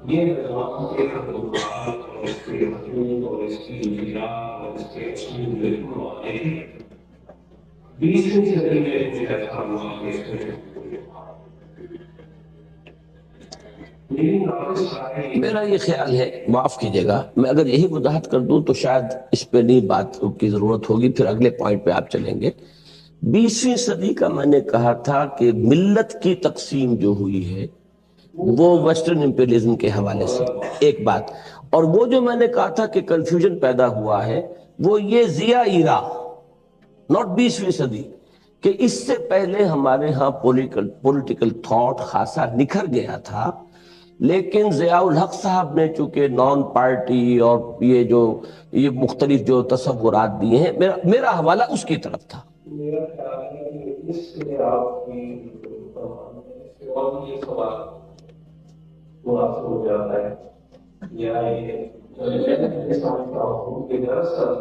یہ نظام کے تطبیقات اور اس کے مضمون اور اس کی انجیلا اور اس کے اصول بالکل واضح ہیں۔ 20ویں صدی میں کچھ ایسا ہوا کہ اس میں میرا یہ خیال ہے، معاف کیجیے گا، میں اگر یہی وضاحت کر دوں تو شاید اس پہ نہیں بات کی ضرورت ہوگی، پھر اگلے پوائنٹ پہ آپ چلیں گے۔ 20ویں صدی کا میں نے کہا تھا کہ ملت کی تقسیم جو ہوئی ہے وہ ویسٹرن امپیریلزم کے حوالے سے ایک بات، اور وہ جو میں نے کہا تھا کہ کنفیوژن پیدا ہوا ہے وہ یہ ضیاء ایرا، ناٹ 20ویں صدی، کہ اس سے پہلے ہمارے ہاں پولیٹیکل تھاٹ خاصا نکھر گیا تھا، لیکن ضیاء الحق صاحب نے چونکہ نان پارٹی اور یہ مختلف جو تصورات دیے ہیں، میرا حوالہ اس کی طرف تھا۔ میرا خیال ہے کہ اس سے آپ کی اور یہ سوال مناسب ہو جاتا ہے، یا یہ میں سمجھتا ہوں کہ دراصل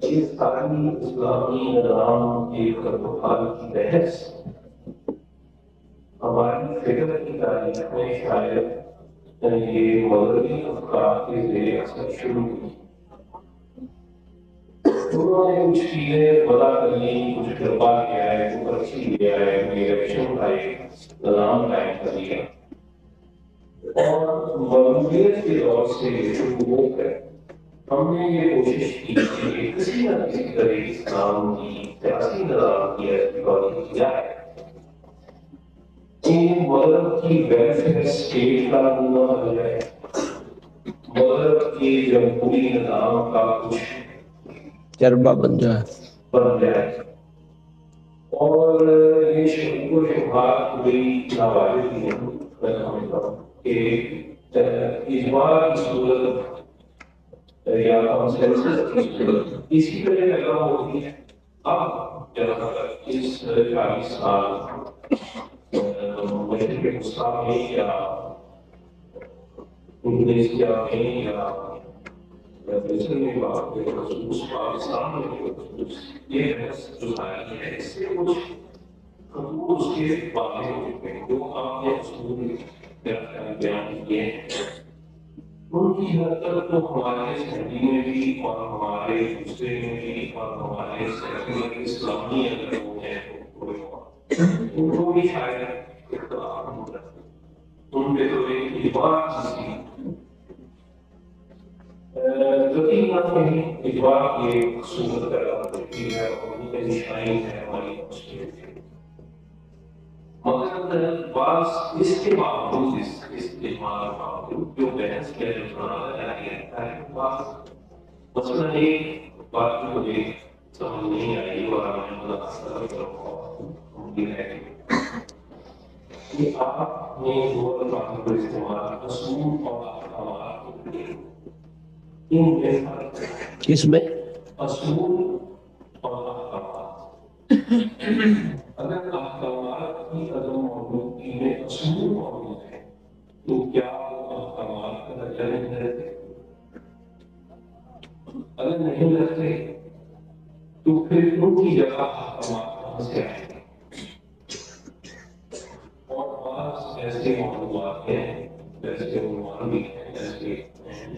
یہ ساری اسلامی نظام کی خطوحال کی بحث ہماری فکر کی تاریخ میں شاید یہ مغربی افکار کے ذریعے اثر شروع ہوئی۔ انہوں نے کچھ چیزیں بتا کر لی، کچھ ڈربا کیا ہے، کچھ پرچی لیا ہے، الیکشن کا ایک نظام قائم کر لیا، اور مغربیت کے دور سے شروع ہو کر ہم نے یہ کوشش کی کہ کسی نہ کسی طرح اسلام کی سیاسی نظام کی ایجادی کی جائے کہ مغرب کی ویلفیئر اسٹیٹ کا نمونہ بن جائے، مغرب کے جمہوری نظام کا کچھ چربا بن جائے، اور یہ شبہ و شبہات بڑی ناواقف ہیں۔ میں سمجھتا ہوں کہ اجماع کی صورت یا کنسنسس کی صورت اسی طرح پیدا ہوتی ہے۔ اب جہاں تک اس 40 سال مشرق وسطیٰ میں یا انڈونیشیا میں یا مصر میں بات کے خصوص، پاکستان میں خصوص یہ بحث جو ظاہر ہے، اس سے کچھ خطوط اس کے واضح ہوتے ہیں جو آپ نے اصول بیان کیے ہیں۔ ان کی حد تک تو ہمارے سعودی میں بھی اور ہمارے دوسرے میں بھی اور ہمارے سیکولر اسلامی اگر وہ ہیں ان کو بھی شاید اختلاف ہوتا ہے، ان پہ تو ایک اجماع کی یقین نہ کہیں اجماع کی ایک صورت پیدا ہوتی ہے اور ان کے نشانی ہے ہماری مسلم، مگر مگر بعض اس کے باوجود اس اجماع کے باوجود جو بحث کیا جاتا ہے بعض مثلا ایک بات جو مجھے سمجھ نہیں آئی اور کہ آپ نے دو الفاظ کا استعمال اصول اور احکامات ان میں فرق ہے. کس میں؟ اصول اور احکامات. اگر احکامات کی عدم موجودگی میں اصول موجود ہے تو کیا احکامات کا درجہ نہیں رہتے؟ اگر نہیں رہتے تو پھر ان کی جگہ احکامات کہاں سے آئیں گے؟ اور بعض ایسے معلومات ہیں ایسے عنوان بھی ہیں ایسے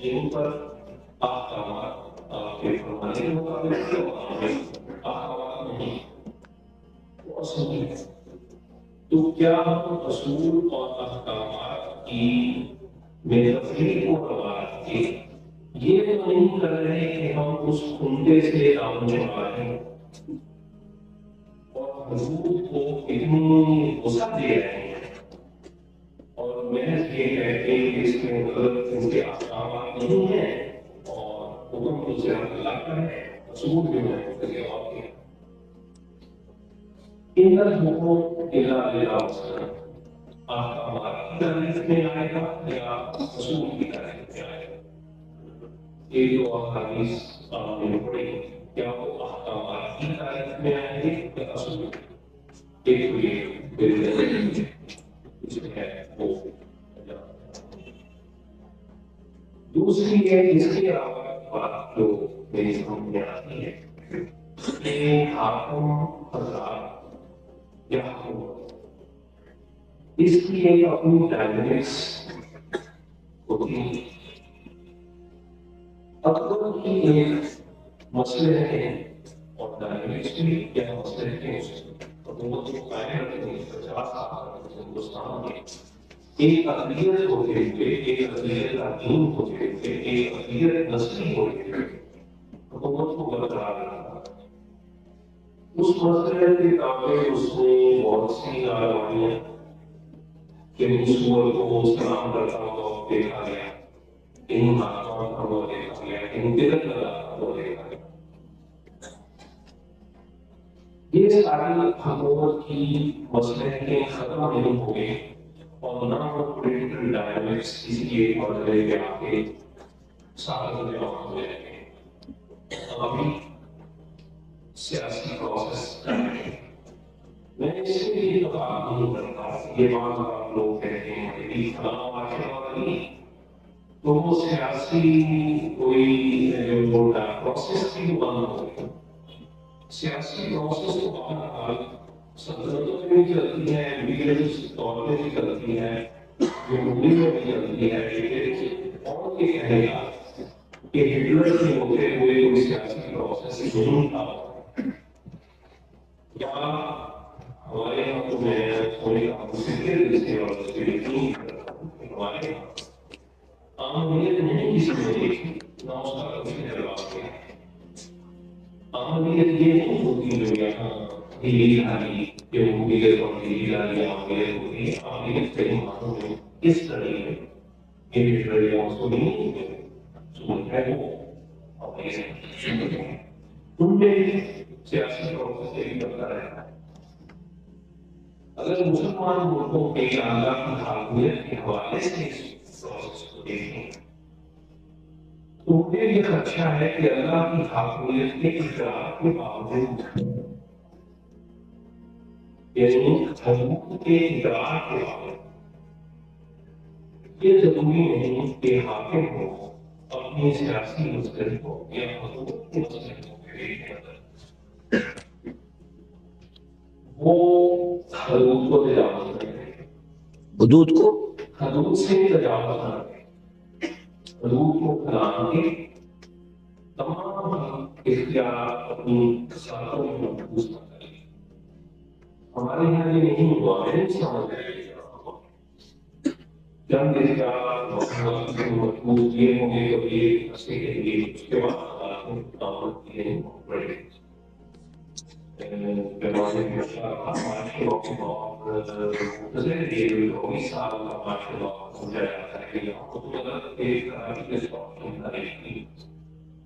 جن پر احکامات آپ کے فرمانے کے مطابق احکامات نہیں اصول ہے. تو کیا ہم اصول اور احکامات کی میں تفریق و روایت کے یہ تو نہیں کر رہے کہ ہم اس کنڈے سے کام چلا رہے ہیں اور حضور کو اتنی وسعت دے رہے ہیں اور محض یہ کہتے ہیں کہ اس میں غلط ان کے احکامات نہیں ہیں اور حکم تو سے اللہ کا ہے اصول بھی میں اور کے ان الحکم الا للہ احکامات کی تعریف میں آئے گا یا اصول کی تعریف میں آئے گا؟ یہ جو احادیث آپ نے پڑھی کیا وہ احکامات کی تعریف میں آئیں گے یا اصول کی؟ ایک تو یہ اس میں ہے وہ. دوسری ہے اس کے علاوہ بات جو میری سمجھ میں آتی ہے کہ حاکم حضرات یا حکومت اس کی ایک اپنی ڈائنامکس ہوتی ہے. اکبر کی ایک مسئلے ہیں اور ڈائنامکس بھی کیا مسئلے ہیں حکومت کو قائم رکھنے کی 50 سال ہندوستان میں ایک اقلیت ہوتے ہوئے ایک اقلیت کا دین ہوتے ہوئے ایک اقلیت نسلی ہوتے ہوئے حکومت کو برقرار رکھا. اس مسئلے کے تابع اس نے بہت سی کارروائیاں کہ سور کو سلام کرتا ہوا دیکھا گیا ان حاکموں کا وہ دیکھا گیا ان تلک لگا وہ دیکھا گیا. یہ ساری حکومت کی مسئلے کے ختم نہیں ہوئے اور نہ وہ پولیٹیکل ڈائنامکس کسی کے مرحلے پہ آ کے سارے میں ہو جائیں گے. ابھی سیاسی پروسیس میں اس کے لیے اتفاق نہیں کرتا. یہ بات آپ لوگ کہتے ہیں کہ فلاں واقعہ والی تو وہ سیاسی کوئی جو پروسیس کی بند ہو گئی. سیاسی پروسیس کو بہرحال سلطنتوں میں بھی چلتی ہے لیگلس طور پہ بھی چلتی ہے جمہوری میں بھی چلتی ہے. لیکن اور یہ کہے گا کہ ہٹلر کے ہوتے ہوئے کوئی سیاسی پروسیس نہیں تھا یا ہمارے یہاں تو میں تھوڑی اور اس کے لیے ہمارے عاملیت نہیں کسی نے دیکھی نہ اس کا کبھی جواب دیا. عاملیت یہ نہیں ہوتی جو یہاں ڈھیلی ڈھالی جمہوریت اور ڈھیلی ڈھالی عاملیت ہوتی ہے. عاملیت کئی معنوں میں اس طرح ہے یہ ہٹلر یا مسولینی سمجھ ہے وہ ان میں سیاسی پروسیس یہی کرتا رہتا ہے. اگر مسلمان ملکوں کے اللہ کی حاکمیت کے حوالے سے اس پروسیس کو دیکھیں تو مجھے یہ خدشہ ہے کہ اللہ کی حاکمیت کے اقرار کے باوجود یعنی حقوق کے اقرار کے باوجود یہ ضروری نہیں کہ حاکم ہو اپنی سیاسی مسئلے کو یا حقوق کے مسئلے کو وہ حدود کو تجاوز کرے. حدود کو حدود سے تجاوز نہ کرے. حدود کو پھیلان کے تمام اختیارات اپنی ساتھوں میں محفوظ نہ کرے. ہمارے یہاں یہ نہیں ہوا. میں نہیں سمجھ رہے چند اختیارات محفوظ یہ ہوں گے تو یہ اس کے بعد wenn man den Marschblock Präsidenten Kommissar Marschblock und der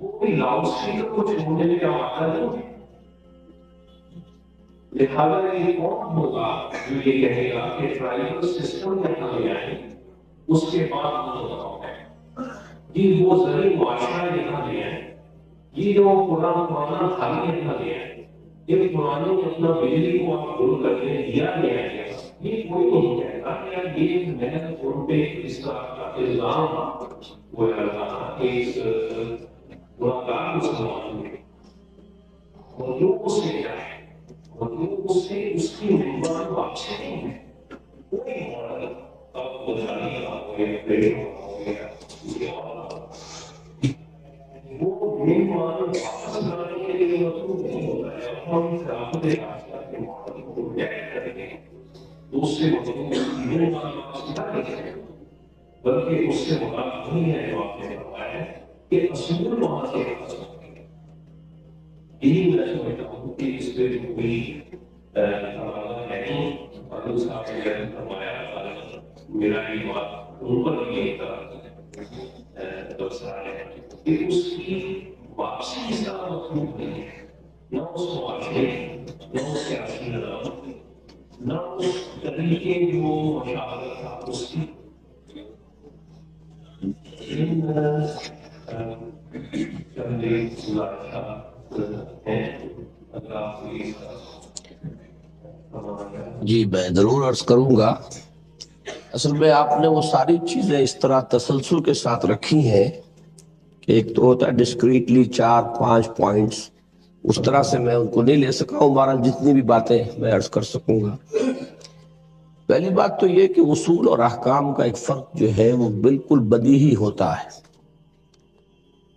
وہ کوئی لاؤڈ اسپیکر کو چھوڑنے میں کیا آتا نہیں ہے. لہٰذا یہ کون ہوگا جو یہ کہے گا کہ ٹرائبل سسٹم یہاں لے آئے اس کے بعد وہ بتاؤ ہے یہ وہ زرعی معاشرہ یہاں لے آئے, یہ جو پرانا تھالی یہاں لے آئے, یہ پرانے اپنا بجلی کو آپ کھول کر کے دیا گیا ہے, یہ کوئی نہیں کہتا کہ یہ نئے طور پہ اس کا الزام وہ لگانا کہ اس گناہگار کو سنبھالوں گے اور جو اس سے کیا ہے اور جو اس سے اس کی مہمان واپسی نہیں ہے. کوئی ماڈل اب گزاری کا ہو گیا پلیٹ ہو گیا وہ مہمان واپس لانے کے لیے مطلوب نہیں ہوتا ہے. ہم خلافت راستہ کے ماڈل کو ریجیکٹ کریں گے تو اس سے مطلوب مہمان واپس نہ کریں, بلکہ اس سے مراد نہیں ہے جو آپ نے بتایا ہے کہ اصول وہاں سے حاصل کریں. یہی میں سمجھتا ہوں کہ اس پہ جو کوئی تبادلہ نہیں. عادل صاحب نے فرمایا میرا یہ بات ان پر بھی ایک تبصرہ ہے کہ اس کی واپسی اس کا مطلوب نہیں ہے, نہ اس معاشرے نہ اس سیاسی نظام نہ اس طریقے جو مشاورت تھا اس کی. جی میں ضرور عرض کروں گا. اصل میں آپ نے وہ ساری چیزیں اس طرح تسلسل کے ساتھ رکھی ہیں کہ ایک تو ہوتا ہے ڈسکریٹلی 4-5 پوائنٹس, اس طرح سے میں ان کو نہیں لے سکا ہوں. ہمارا جتنی بھی باتیں میں عرض کر سکوں گا. پہلی بات تو یہ کہ اصول اور احکام کا ایک فرق جو ہے وہ بالکل بدیہی ہوتا ہے.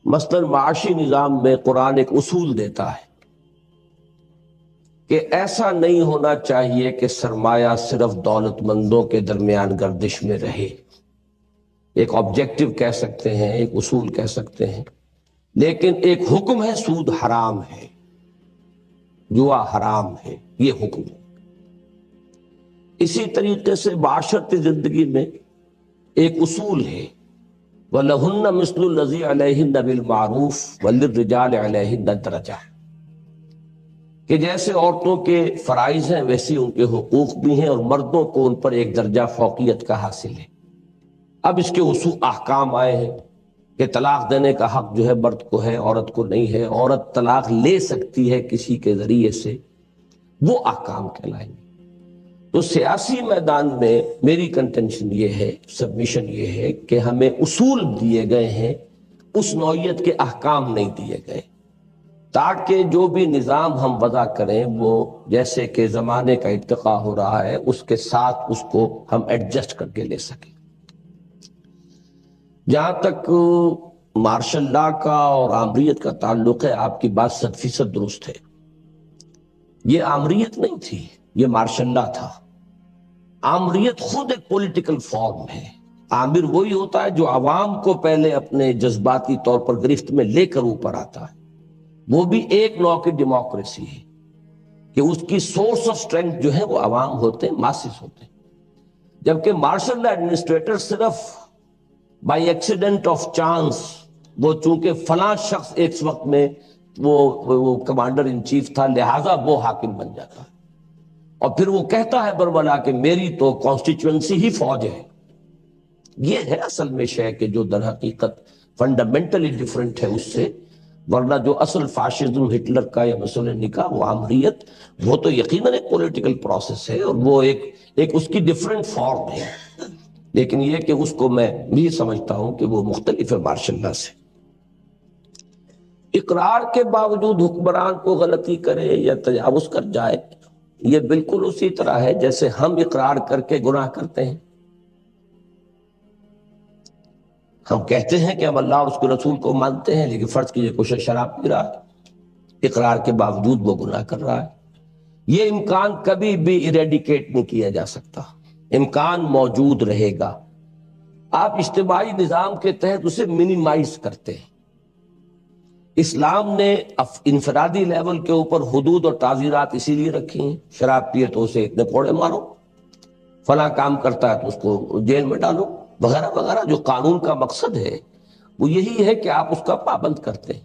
مثلاً معاشی نظام میں قرآن ایک اصول دیتا ہے کہ ایسا نہیں ہونا چاہیے کہ سرمایہ صرف دولت مندوں کے درمیان گردش میں رہے. ایک آبجیکٹو کہہ سکتے ہیں, ایک اصول کہہ سکتے ہیں, لیکن ایک حکم ہے سود حرام ہے, جوا حرام ہے, یہ حکم ہے. اسی طریقے سے معاشرتی زندگی میں ایک اصول ہے وَلَهُنَّ مِثْلُ الَّذِي عَلَيْهِنَّ بِالْمَعْرُوفِ وَلِلرِّجَالِ عَلَيْهِنَّ الدَّرَجَةُ, کہ جیسے عورتوں کے فرائض ہیں ویسے ان کے حقوق بھی ہیں اور مردوں کو ان پر ایک درجہ فوقیت کا حاصل ہے. اب اس کے اصول احکام آئے ہیں کہ طلاق دینے کا حق جو ہے مرد کو ہے, عورت کو نہیں ہے. عورت طلاق لے سکتی ہے کسی کے ذریعے سے, وہ احکام کہلائیں گے. تو سیاسی میدان میں میری کنٹینشن یہ ہے, سبمیشن یہ ہے کہ ہمیں اصول دیے گئے ہیں, اس نوعیت کے احکام نہیں دیے گئے, تاکہ جو بھی نظام ہم وضع کریں وہ جیسے کہ زمانے کا ارتقا ہو رہا ہے اس کے ساتھ اس کو ہم ایڈجسٹ کر کے لے سکیں. جہاں تک مارشل لا کا اور آمریت کا تعلق ہے, آپ کی بات 100% درست ہے. یہ آمریت نہیں تھی, یہ مارشل لا تھا. آمریت خود ایک پولیٹیکل فارم ہے. آمر وہی ہوتا ہے جو عوام کو پہلے اپنے جذباتی طور پر گرفت میں لے کر اوپر آتا ہے. وہ بھی ایک نوع کی ڈیموکریسی ہے کہ اس کی سورس آف سٹرینتھ جو ہے وہ عوام ہوتے ہیں, ماسز ہوتے ہیں. جبکہ مارشل لا ایڈمنسٹریٹر صرف بائی ایکسیڈنٹ آف چانس, وہ چونکہ فلاں شخص ایک وقت میں وہ کمانڈر ان چیف تھا لہذا وہ حاکم بن جاتا ہے, اور پھر وہ کہتا ہے برملا کہ میری تو کانسٹیچوئنسی ہی فوج ہے. یہ ہے اصل میں شے کہ جو در حقیقت فنڈامنٹلی ڈیفرنٹ ہے اس سے. ورنہ جو اصل فاشزم ہٹلر کا یا مسولینی کا وہ آمریت, وہ تو یقیناً ایک پولیٹیکل پروسیس ہے اور وہ ایک اس کی ڈیفرنٹ فارم ہے. لیکن یہ کہ اس کو میں بھی سمجھتا ہوں کہ وہ مختلف ہے مارشل لا سے. اقرار کے باوجود حکمران کو غلطی کرے یا تجاوز کر جائے, یہ بالکل اسی طرح ہے جیسے ہم اقرار کر کے گناہ کرتے ہیں. ہم کہتے ہیں کہ ہم اللہ اور اس کے رسول کو مانتے ہیں, لیکن فرض کیجئے کوئی شراب پی رہا ہے, اقرار کے باوجود وہ گناہ کر رہا ہے. یہ امکان کبھی بھی ایریڈیکیٹ نہیں کیا جا سکتا, امکان موجود رہے گا. آپ اجتماعی نظام کے تحت اسے منیمائز کرتے ہیں. اسلام نے انفرادی لیول کے اوپر حدود اور تعزیرات اسی لیے رکھی ہیں, شراب پیے تو اسے اتنے کوڑے مارو, فلاں کام کرتا ہے تو اس کو جیل میں ڈالو, وغیرہ وغیرہ. جو قانون کا مقصد ہے وہ یہی ہے کہ آپ اس کا پابند کرتے ہیں.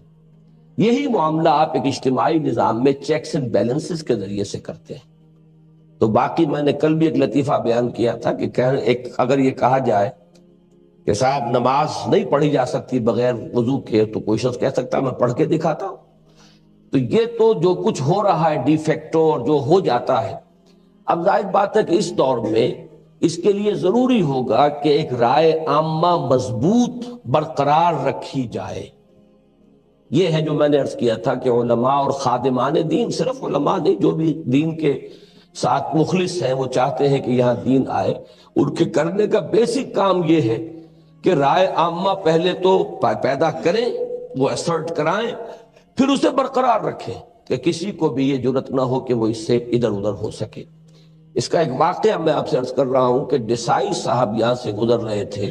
یہی معاملہ آپ ایک اجتماعی نظام میں چیکس اینڈ بیلنسز کے ذریعے سے کرتے ہیں. تو باقی میں نے کل بھی ایک لطیفہ بیان کیا تھا کہ اگر یہ کہا جائے کہ صاحب نماز نہیں پڑھی جا سکتی بغیر وضو کے، تو کوئی شخص کہہ سکتا میں پڑھ کے دکھاتا ہوں. تو یہ تو جو کچھ ہو رہا ہے ڈی فیکٹو اور جو ہو جاتا ہے، اب ظاہر بات ہے کہ اس دور میں اس کے لیے ضروری ہوگا کہ ایک رائے عامہ مضبوط برقرار رکھی جائے. یہ ہے جو میں نے عرض کیا تھا کہ علماء اور خادمان دین، صرف علماء نہیں، جو بھی دین کے ساتھ مخلص ہیں وہ چاہتے ہیں کہ یہاں دین آئے، ان کے کرنے کا بیسک کام یہ ہے کہ رائے عامہ پہلے تو پیدا کریں، وہ اسرٹ کرائیں، پھر اسے برقرار رکھیں کہ کسی کو بھی یہ جرت نہ ہو کہ وہ اس سے ادھر ادھر ہو سکے. اس کا ایک واقعہ میں آپ سے عرض کر رہا ہوں کہ ڈسائی صاحب یہاں سے گزر رہے تھے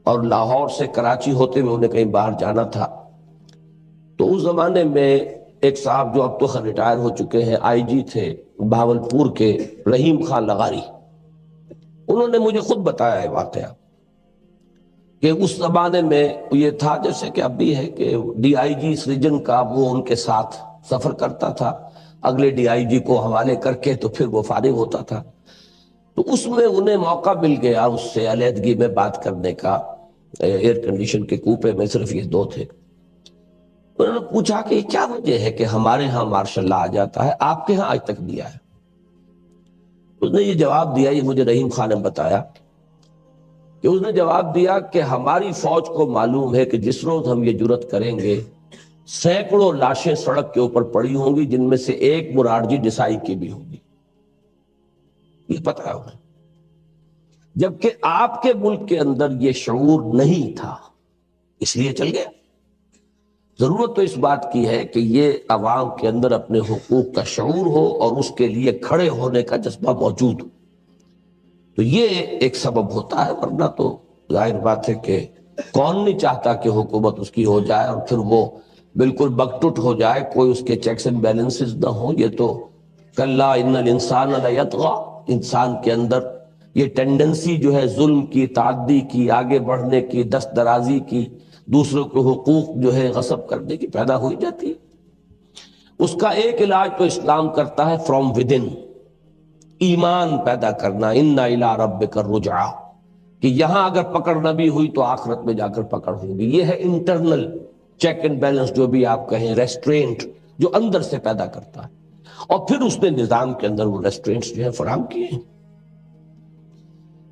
اور لاہور سے کراچی ہوتے ہوئے انہیں کہیں باہر جانا تھا. تو اس زمانے میں ایک صاحب جو اب تو ریٹائر ہو چکے ہیں، آئی جی تھے بہاولپور کے، رحیم خان لغاری، انہوں نے مجھے خود بتایا ہے واقعہ کہ اس زمانے میں یہ تھا جیسے کہ اب بھی ہے کہ ڈی آئی جی سرجن کا وہ ان کے ساتھ سفر کرتا تھا، اگلے ڈی آئی جی کو حوالے کر کے تو پھر وہ فارغ ہوتا تھا. تو اس میں انہیں موقع مل گیا اس سے علیحدگی میں بات کرنے کا، ایئر کنڈیشن کے کوپے میں صرف یہ دو تھے. انہوں نے پوچھا کہ یہ کیا وجہ ہے کہ ہمارے ہاں مارشاء اللہ آ جاتا ہے، آپ کے ہاں آج تک نہیں آیا؟ اس نے یہ جواب دیا، یہ مجھے رحیم خان نے بتایا کہ اس نے جواب دیا کہ ہماری فوج کو معلوم ہے کہ جس روز ہم یہ جرت کریں گے سینکڑوں لاشیں سڑک کے اوپر پڑی ہوں گی، جن میں سے ایک مرارجی ڈسائی کی بھی ہوگی. یہ پتہ ہے انہیں، جبکہ آپ کے ملک کے اندر یہ شعور نہیں تھا، اس لیے چل گیا. ضرورت تو اس بات کی ہے کہ یہ عوام کے اندر اپنے حقوق کا شعور ہو اور اس کے لیے کھڑے ہونے کا جذبہ موجود ہو. تو یہ ایک سبب ہوتا ہے، ورنہ تو ظاہر بات ہے کہ کون نہیں چاہتا کہ حکومت اس کی ہو جائے اور پھر وہ بالکل بکٹٹ ہو جائے، کوئی اس کے چیکس اینڈ بیلنسز نہ ہو. یہ تو کلا ان الانسان لیطغی، انسان کے اندر یہ ٹینڈنسی جو ہے ظلم کی، تعدی کی، آگے بڑھنے کی، دست درازی کی، دوسروں کے حقوق جو ہے غصب کرنے کی پیدا ہوئی جاتی ہے. اس کا ایک علاج تو اسلام کرتا ہے فرام ودن، ایمان پیدا کرنا، انا الی ربک الرجعی، کہ یہاں اگر پکڑ نہ بھی ہوئی تو آخرت میں جا کر پکڑ ہوگی. یہ ہے انٹرنل چیک اینڈ بیلنس، جو بھی آپ کہیں ریسٹرینٹ، جو اندر سے پیدا کرتا ہے. اور پھر اس نے نظام کے اندر وہ ریسٹرینٹس جو ہے فراہم کیے ہیں.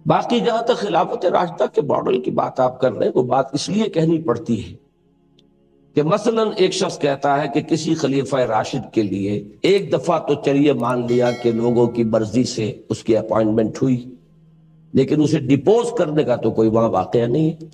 باقی جہاں تک خلافت راشدہ کے ماڈل کی بات آپ کر رہے ہیں، وہ بات اس لیے کہنی پڑتی ہے کہ مثلا ایک شخص کہتا ہے کہ کسی خلیفہ راشد کے لیے ایک دفعہ تو چلیے مان لیا کہ لوگوں کی مرضی سے اس کی اپائنٹمنٹ ہوئی، لیکن اسے ڈپوز کرنے کا تو کوئی وہاں واقعہ نہیں ہے.